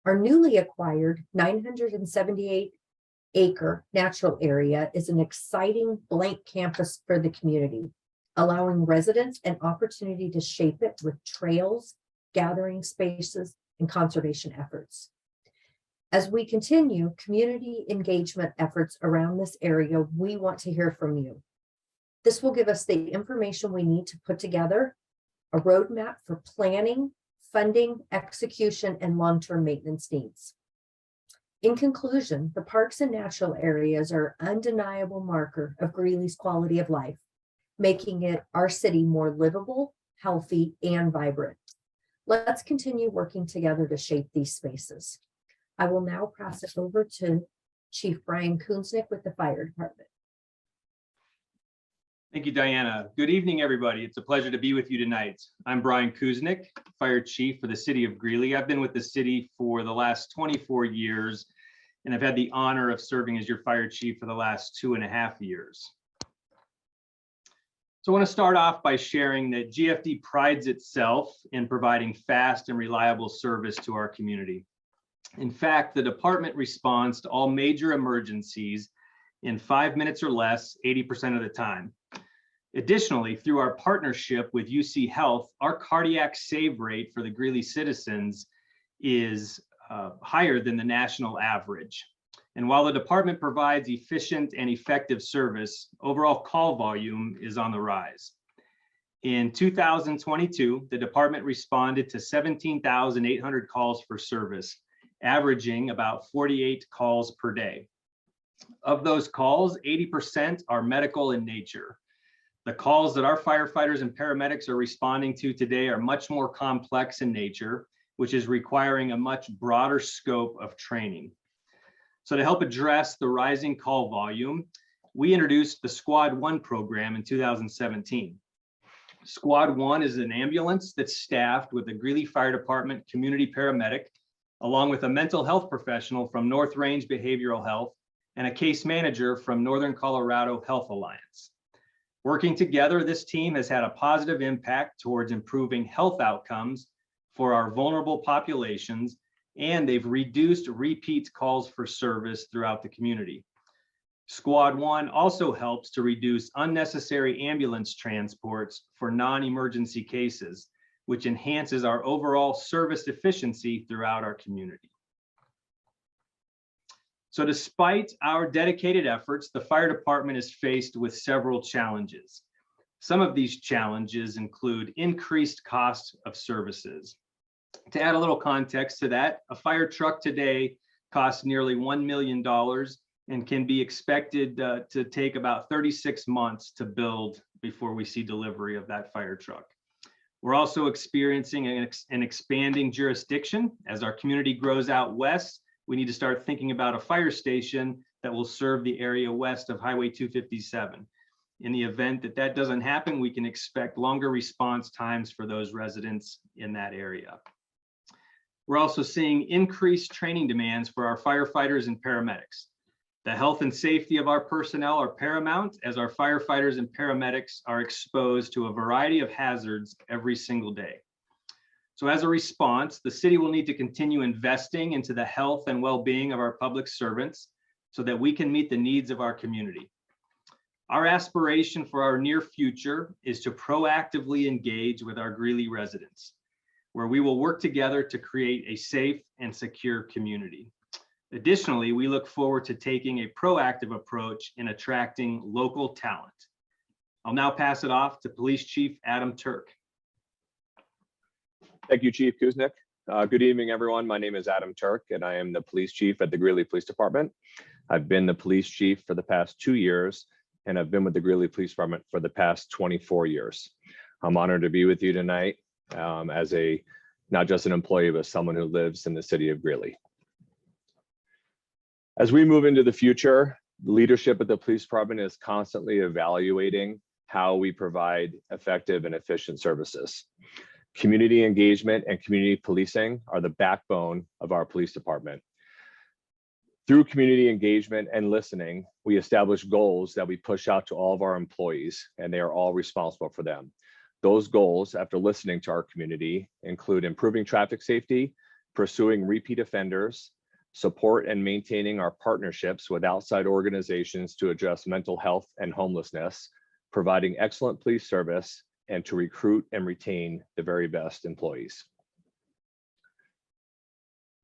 S8: Our newly acquired 978-acre natural area is an exciting blank canvas for the community, allowing residents an opportunity to shape it with trails, gathering spaces, and conservation efforts. As we continue community engagement efforts around this area, we want to hear from you. This will give us the information we need to put together a roadmap for planning, funding, execution, and long-term maintenance needs. In conclusion, the parks and natural areas are an undeniable marker of Greeley's quality of life, making it our city more livable, healthy, and vibrant. Let's continue working together to shape these spaces. I will now pass it over to Chief Brian Kunznick with the Fire Department.
S9: Thank you, Diana. Good evening, everybody. It's a pleasure to be with you tonight. I'm Brian Kuznick, Fire Chief for the City of Greeley. I've been with the city for the last 24 years, and I've had the honor of serving as your Fire Chief for the last 2.5 years. So I want to start off by sharing that GFD prides itself in providing fast and reliable service to our community. In fact, the department responds to all major emergencies in 5 minutes or less, 80% of the time. Additionally, through our partnership with UC Health, our cardiac save rate for the Greeley citizens is higher than the national average. And while the department provides efficient and effective service, overall call volume is on the rise. In 2022, the department responded to 17,800 calls for service, averaging about 48 calls per day. Of those calls, 80% are medical in nature. The calls that our firefighters and paramedics are responding to today are much more complex in nature, which is requiring a much broader scope of training. So to help address the rising call volume, we introduced the Squad 1 program in 2017. Squad 1 is an ambulance that's staffed with a Greeley Fire Department community paramedic, along with a mental health professional from North Range Behavioral Health and a case manager from Northern Colorado Health Alliance. Working together, this team has had a positive impact towards improving health outcomes for our vulnerable populations, and they've reduced repeat calls for service throughout the community. Squad 1 also helps to reduce unnecessary ambulance transports for non-emergency cases, which enhances our overall service efficiency throughout our community. So despite our dedicated efforts, the fire department is faced with several challenges. Some of these challenges include increased cost of services. To add a little context to that, a fire truck today costs nearly $1 million and can be expected to take about 36 months to build before we see delivery of that fire truck. We're also experiencing an expanding jurisdiction. As our community grows out west, we need to start thinking about a fire station that will serve the area west of Highway 257. In the event that that doesn't happen, we can expect longer response times for those residents in that area. We're also seeing increased training demands for our firefighters and paramedics. The health and safety of our personnel are paramount, as our firefighters and paramedics are exposed to a variety of hazards every single day. So as a response, the city will need to continue investing into the health and well-being of our public servants so that we can meet the needs of our community. Our aspiration for our near future is to proactively engage with our Greeley residents, where we will work together to create a safe and secure community. Additionally, we look forward to taking a proactive approach in attracting local talent. I'll now pass it off to Police Chief Adam Turk.
S10: Thank you, Chief Kuznick. Good evening, everyone. My name is Adam Turk, and I am the police chief at the Greeley Police Department. I've been the police chief for the past 2 years, and I've been with the Greeley Police Department for the past 24 years. I'm honored to be with you tonight as not just an employee, but someone who lives in the city of Greeley. As we move into the future, leadership at the police department is constantly evaluating how we provide effective and efficient services. Community engagement and community policing are the backbone of our police department. Through community engagement and listening, we establish goals that we push out to all of our employees, and they are all responsible for them. Those goals, after listening to our community, include improving traffic safety, pursuing repeat offenders, support and maintaining our partnerships with outside organizations to address mental health and homelessness, providing excellent police service, and to recruit and retain the very best employees.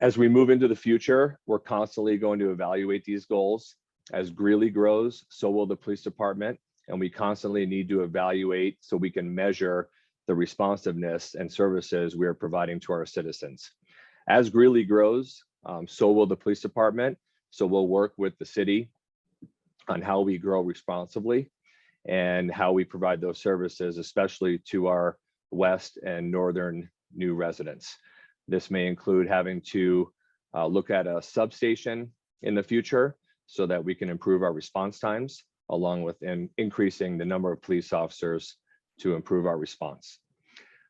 S10: As we move into the future, we're constantly going to evaluate these goals. As Greeley grows, so will the police department, and we constantly need to evaluate so we can measure the responsiveness and services we are providing to our citizens. As Greeley grows, so will the police department. So we'll work with the city on how we grow responsibly and how we provide those services, especially to our west and northern new residents. This may include having to look at a substation in the future so that we can improve our response times, along with increasing the number of police officers to improve our response.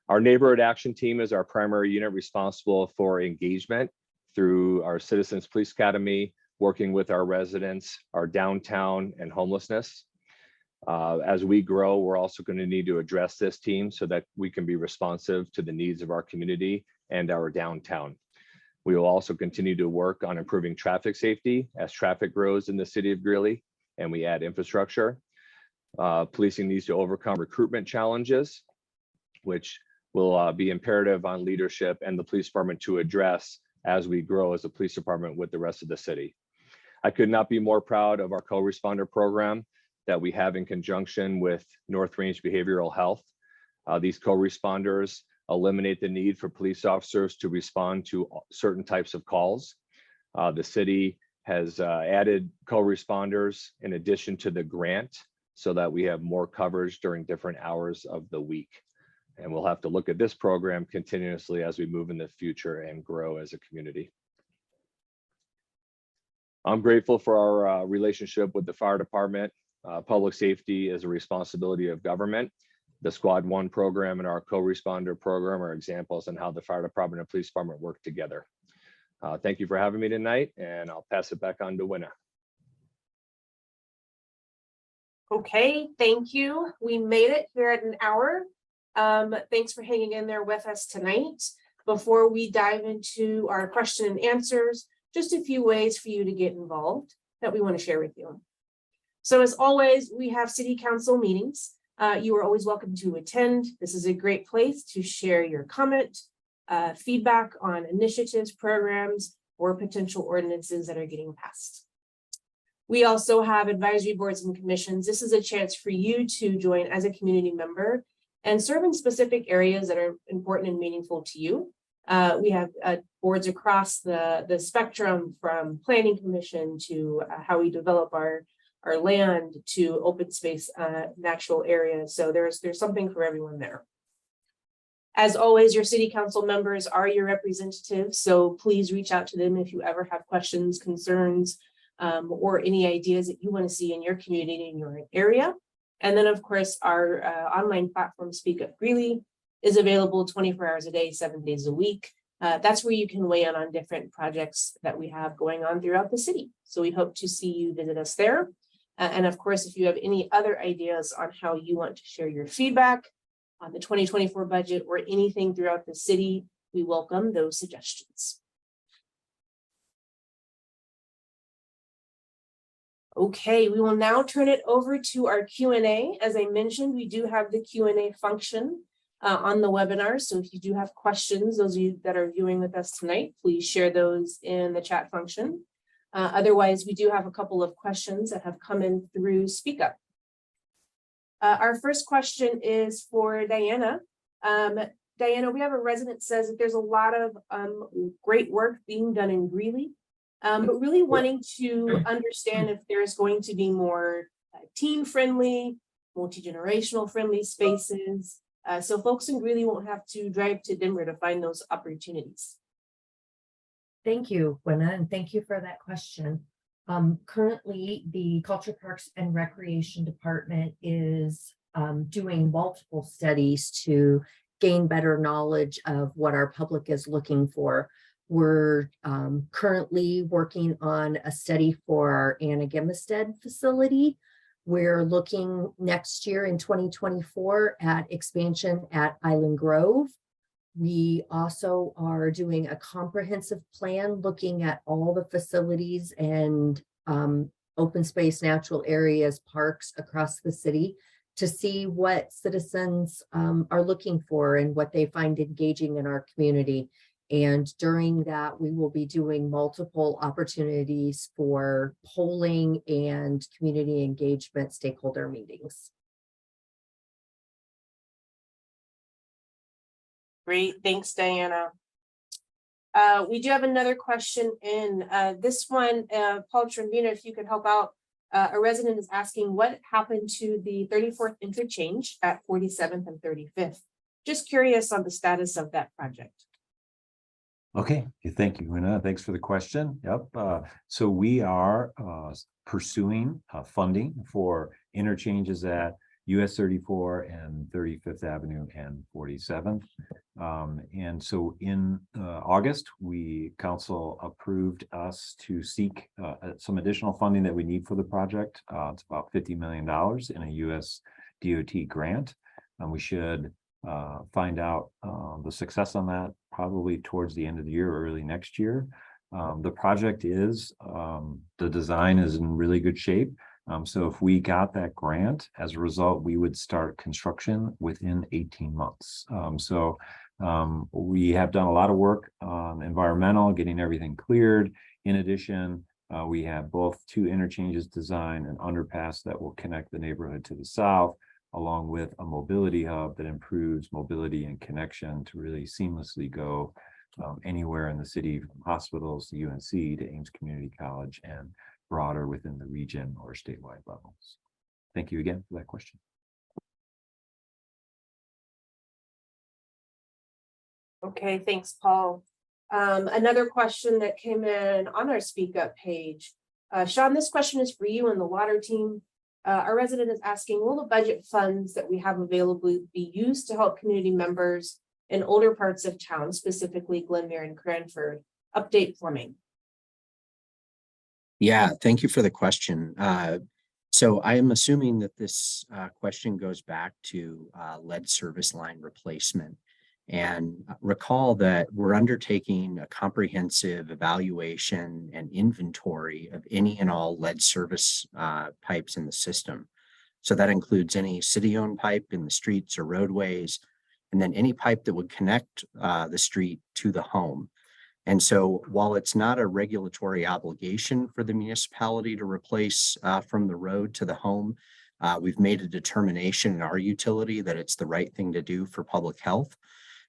S10: Our neighborhood action team is our primary unit responsible for engagement through our Citizens Police Academy, working with our residents, our downtown and homelessness. As we grow, we're also going to need to address this team so that we can be responsive to the needs of our community and our downtown. We will also continue to work on improving traffic safety as traffic grows in the city of Greeley and we add infrastructure. Policing needs to overcome recruitment challenges, which will be imperative on leadership and the police department to address as we grow as a police department with the rest of the city. I could not be more proud of our co-responder program that we have in conjunction with North Range Behavioral Health. These co-responders eliminate the need for police officers to respond to certain types of calls. The city has added co-responders in addition to the grant so that we have more coverage during different hours of the week. And we'll have to look at this program continuously as we move in the future and grow as a community. I'm grateful for our relationship with the fire department. Public safety is a responsibility of government. The Squad 1 program and our co-responder program are examples on how the fire department and police department work together. Thank you for having me tonight, and I'll pass it back on to Winna.
S1: Okay, thank you. We made it here at an hour. Thanks for hanging in there with us tonight. Before we dive into our question and answers, just a few ways for you to get involved that we want to share with you. So as always, we have city council meetings. You are always welcome to attend. This is a great place to share your comment, feedback on initiatives, programs, or potential ordinances that are getting passed. We also have advisory boards and commissions. This is a chance for you to join as a community member and serve in specific areas that are important and meaningful to you. We have boards across the spectrum, from planning commission to how we develop our land to open space natural areas. So there's something for everyone there. As always, your city council members are your representatives, so please reach out to them if you ever have questions, concerns, or any ideas that you want to see in your community, in your area. And then, of course, our online platform, Speak Up Greeley, is available 24 hours a day, 7 days a week. That's where you can weigh in on different projects that we have going on throughout the city. So we hope to see you visit us there. And of course, if you have any other ideas on how you want to share your feedback on the 2024 budget or anything throughout the city, we welcome those suggestions. Okay, we will now turn it over to our Q&A. As I mentioned, we do have the Q&A function on the webinar. So if you do have questions, those of you that are viewing with us tonight, please share those in the chat function. Otherwise, we do have a couple of questions that have come in through Speak Up. Our first question is for Diana. Diana, we have a resident that says that there's a lot of great work being done in Greeley, but really wanting to understand if there's going to be more teen-friendly, multi-generational friendly spaces, so folks in Greeley won't have to drive to Denver to find those opportunities.
S8: Thank you, Gwenna, and thank you for that question. Currently, the Culture Parks and Recreation Department is doing multiple studies to gain better knowledge of what our public is looking for. We're currently working on a study for our Anagamisted facility. We're looking next year in 2024 at expansion at Island Grove. We also are doing a comprehensive plan looking at all the facilities and open space, natural areas, parks across the city to see what citizens are looking for and what they find engaging in our community. And during that, we will be doing multiple opportunities for polling and community engagement stakeholder meetings.
S1: Great, thanks, Diana. We do have another question in this one, Paul Trombino, if you could help out. A resident is asking what happened to the 34th interchange at 47th and 35th. Just curious on the status of that project.
S6: Okay, thank you, Una. Thanks for the question. Yep. So we are pursuing funding for interchanges at US 34 and 35th Avenue and 47th. And so in August, council approved us to seek some additional funding that we need for the project. It's about $50 million in a US DOT grant. And we should find out the success on that probably towards the end of the year or early next year. The project is, the design is in really good shape. So if we got that grant, as a result, we would start construction within 18 months. We have done a lot of work on environmental, getting everything cleared. In addition, we have both two interchanges designed, an underpass that will connect the neighborhood to the south, along with a mobility hub that improves mobility and connection to really seamlessly go anywhere in the city, from hospitals to UNC to Ames Community College and broader within the region or statewide levels. Thank you again for that question.
S1: Okay, thanks, Paul. Another question that came in on our Speak Up page. Sean, this question is for you and the water team. Our resident is asking, will the budget funds that we have available be used to help community members in older parts of town, specifically Glenmere and Cranford, update plumbing?
S7: Yeah, thank you for the question. So I am assuming that this question goes back to lead service line replacement. And recall that we're undertaking a comprehensive evaluation and inventory of any and all lead service pipes in the system. So that includes any city-owned pipe in the streets or roadways, and then any pipe that would connect the street to the home. And so while it's not a regulatory obligation for the municipality to replace from the road to the home, we've made a determination in our utility that it's the right thing to do for public health.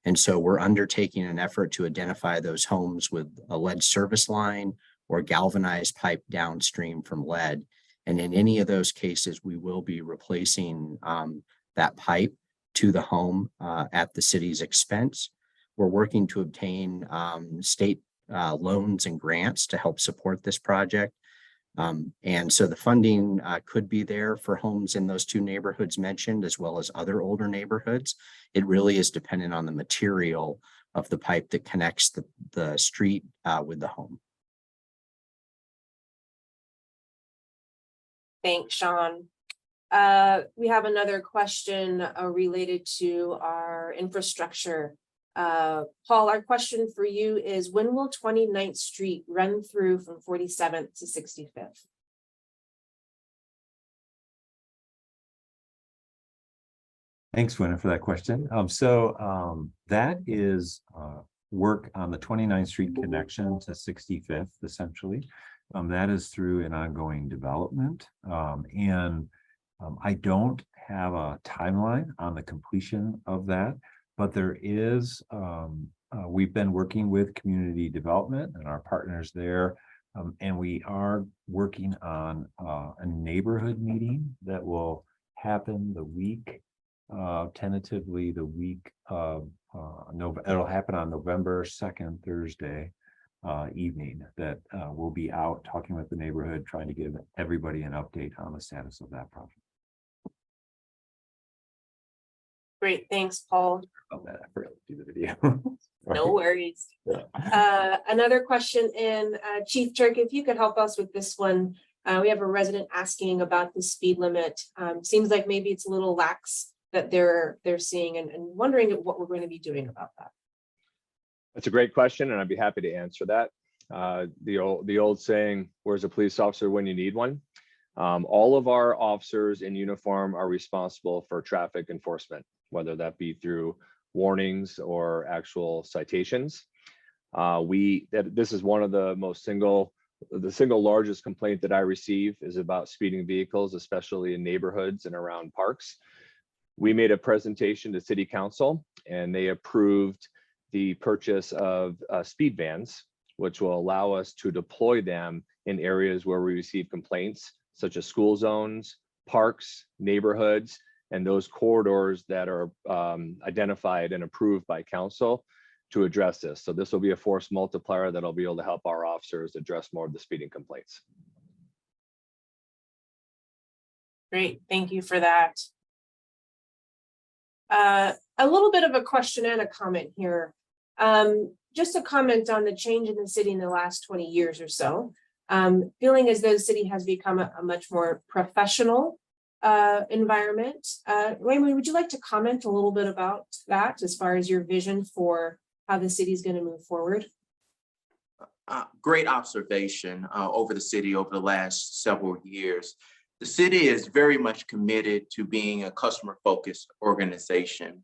S7: And so we're undertaking an effort to identify those homes with a lead service line or galvanized pipe downstream from lead. And in any of those cases, we will be replacing that pipe to the home at the city's expense. We're working to obtain state loans and grants to help support this project. And so the funding could be there for homes in those two neighborhoods mentioned, as well as other older neighborhoods. It really is dependent on the material of the pipe that connects the street with the home.
S1: Thanks, Sean. We have another question related to our infrastructure. Paul, our question for you is, when will 29th Street run through from 47th to 65th?
S6: Thanks, Winna, for that question. That is work on the 29th Street connection to 65th, essentially. That is through an ongoing development. I don't have a timeline on the completion of that, but there is, we've been working with community development and our partners there. And we are working on a neighborhood meeting that will happen the week, tentatively the week of, it'll happen on November 2nd, Thursday evening, that we'll be out talking with the neighborhood, trying to give everybody an update on the status of that project.
S1: Great, thanks, Paul.
S6: Of that, I forgot to do the video.
S1: No worries.
S6: Yeah.
S1: Another question in, Chief Turk, if you could help us with this one. We have a resident asking about the speed limit. Seems like maybe it's a little lax that they're seeing, and wondering what we're going to be doing about that.
S10: That's a great question, and I'd be happy to answer that. The old saying, "Where's a police officer when you need one?" All of our officers in uniform are responsible for traffic enforcement, whether that be through warnings or actual citations. This is one of the single largest complaint that I receive is about speeding vehicles, especially in neighborhoods and around parks. We made a presentation to City Council, and they approved the purchase of speed vans, which will allow us to deploy them in areas where we receive complaints, such as school zones, parks, neighborhoods, and those corridors that are identified and approved by council to address this. So this will be a force multiplier that'll be able to help our officers address more of the speeding complaints.
S1: Great, thank you for that. A little bit of a question and a comment here. Just a comment on the change in the city in the last 20 years or so. Feeling as though the city has become a much more professional environment. Raymond, would you like to comment a little bit about that as far as your vision for how the city is going to move forward?
S2: Great observation over the city over the last several years. The city is very much committed to being a customer-focused organization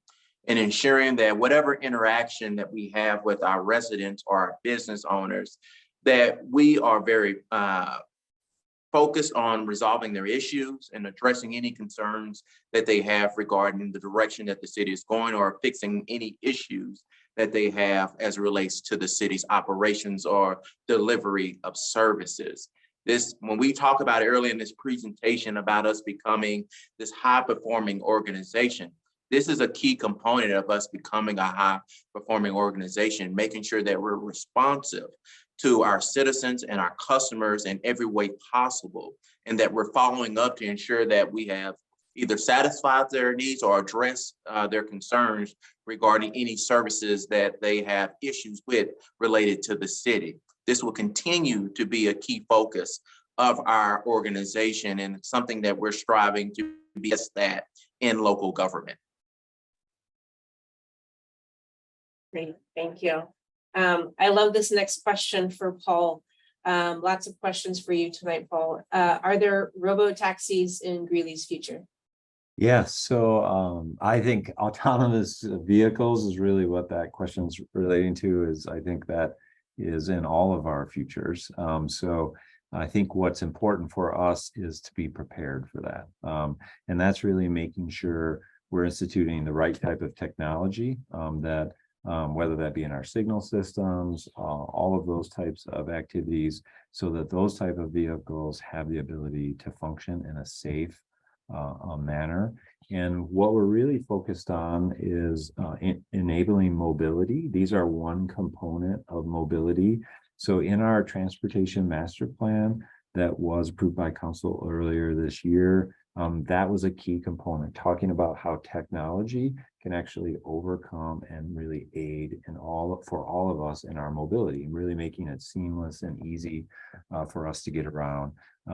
S2: and ensuring that whatever interaction that we have with our residents or our business owners, that we are very focused on resolving their issues and addressing any concerns that they have regarding the direction that the city is going, or fixing any issues that they have as it relates to the city's operations or delivery of services. When we talk about earlier in this presentation about us becoming this high-performing organization, this is a key component of us becoming a high-performing organization, making sure that we're responsive to our citizens and our customers in every way possible, and that we're following up to ensure that we have either satisfied their needs or addressed their concerns regarding any services that they have issues with related to the city. This will continue to be a key focus of our organization, and it's something that we're striving to be that in local government.
S1: Great, thank you. I love this next question for Paul. Lots of questions for you tonight, Paul. Are there robo-taxis in Greeley's future?
S6: Yes, so I think autonomous vehicles is really what that question is relating to. I think that is in all of our futures. So I think what's important for us is to be prepared for that. And that's really making sure we're instituting the right type of technology that whether that be in our signal systems, all of those types of activities, so that those type of vehicles have the ability to function in a safe manner. And what we're really focused on is enabling mobility. These are one component of mobility. So in our transportation master plan that was approved by council earlier this year, that was a key component, talking about how technology can actually overcome and really aid in for all of us in our mobility, and really making it seamless and easy for us to get around.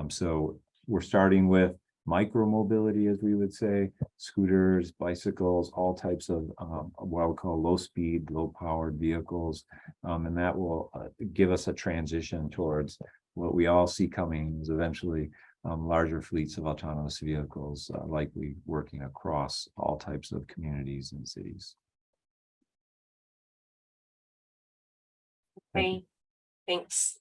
S6: So we're starting with micro mobility, as we would say, scooters, bicycles, all types of what we call low speed, low powered vehicles. And that will give us a transition towards what we all see coming is eventually larger fleets of autonomous vehicles, likely working across all types of communities and cities. Thank you.
S1: Okay, thanks.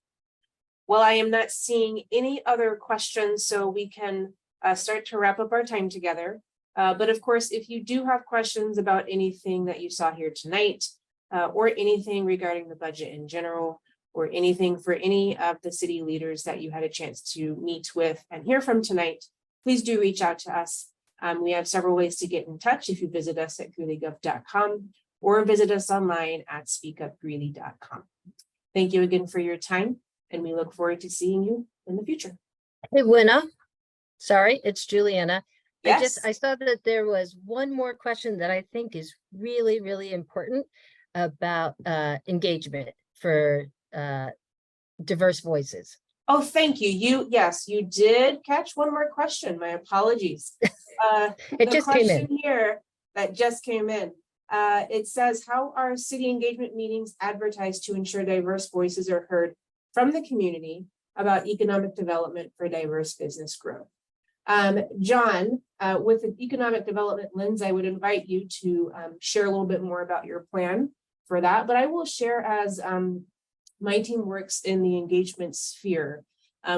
S1: Well, I am not seeing any other questions, so we can start to wrap up our time together. But of course, if you do have questions about anything that you saw here tonight, or anything regarding the budget in general, or anything for any of the city leaders that you had a chance to meet with and hear from tonight, please do reach out to us. We have several ways to get in touch if you visit us at greeleygov.com or visit us online at speakupgreeley.com. Thank you again for your time, and we look forward to seeing you in the future.
S5: Hey, Winna. Sorry, it's Juliana.
S1: Yes.
S5: I saw that there was one more question that I think is really, really important about engagement for diverse voices.
S1: Oh, thank you. Yes, you did catch one more question. My apologies.
S5: It just came in.
S1: Here that just came in. It says, how are city engagement meetings advertised to ensure diverse voices are heard from the community about economic development for diverse business growth? John, with an economic development lens, I would invite you to share a little bit more about your plan for that, but I will share as my team works in the engagement sphere.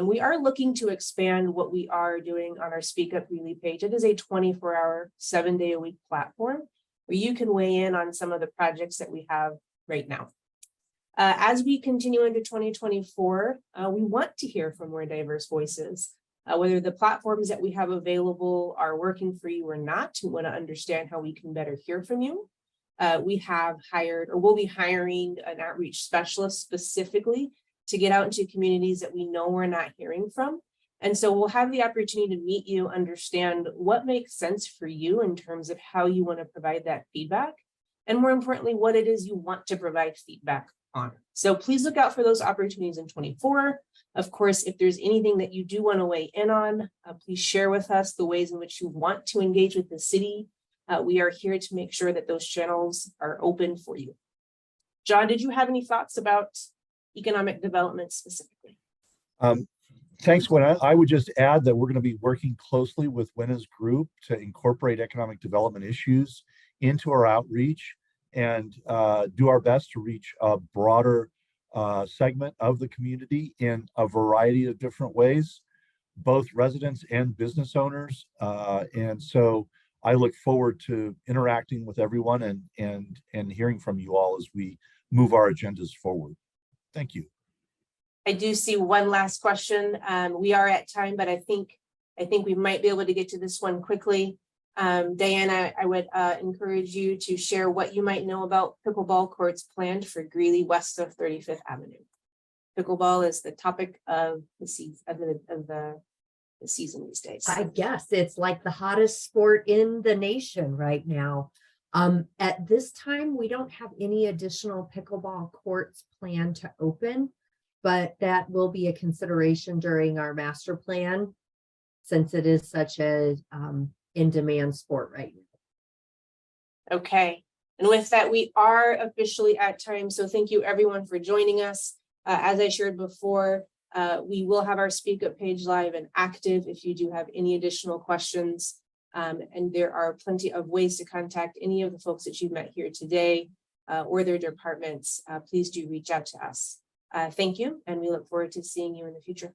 S1: We are looking to expand what we are doing on our Speak Up Greeley page. It is a 24-hour, 7-day-a-week platform where you can weigh in on some of the projects that we have right now. As we continue into 2024, we want to hear from more diverse voices. Whether the platforms that we have available are working for you or not, we want to understand how we can better hear from you. We have hired or will be hiring an outreach specialist specifically to get out into communities that we know we're not hearing from. And so we'll have the opportunity to meet you, understand what makes sense for you in terms of how you want to provide that feedback, and more importantly, what it is you want to provide feedback on. So please look out for those opportunities in 24. Of course, if there's anything that you do want to weigh in on, please share with us the ways in which you want to engage with the city. We are here to make sure that those channels are open for you. John, did you have any thoughts about economic development specifically?
S4: Thanks, Winna. I would just add that we're going to be working closely with Winna's group to incorporate economic development issues into our outreach and do our best to reach a broader segment of the community in a variety of different ways, both residents and business owners. And so I look forward to interacting with everyone and hearing from you all as we move our agendas forward. Thank you.
S1: I do see one last question. We are at time, but I think we might be able to get to this one quickly. Diana, I would encourage you to share what you might know about pickleball courts planned for Greeley west of 35th Avenue. Pickleball is the topic of the season these days.
S8: I guess it's like the hottest sport in the nation right now. At this time, we don't have any additional pickleball courts planned to open, but that will be a consideration during our master plan since it is such a in-demand sport right now.
S1: Okay, and with that, we are officially at time. So thank you everyone for joining us. As I shared before, we will have our Speak Up page live and active if you do have any additional questions. And there are plenty of ways to contact any of the folks that you've met here today or their departments. Please do reach out to us. Thank you, and we look forward to seeing you in the future.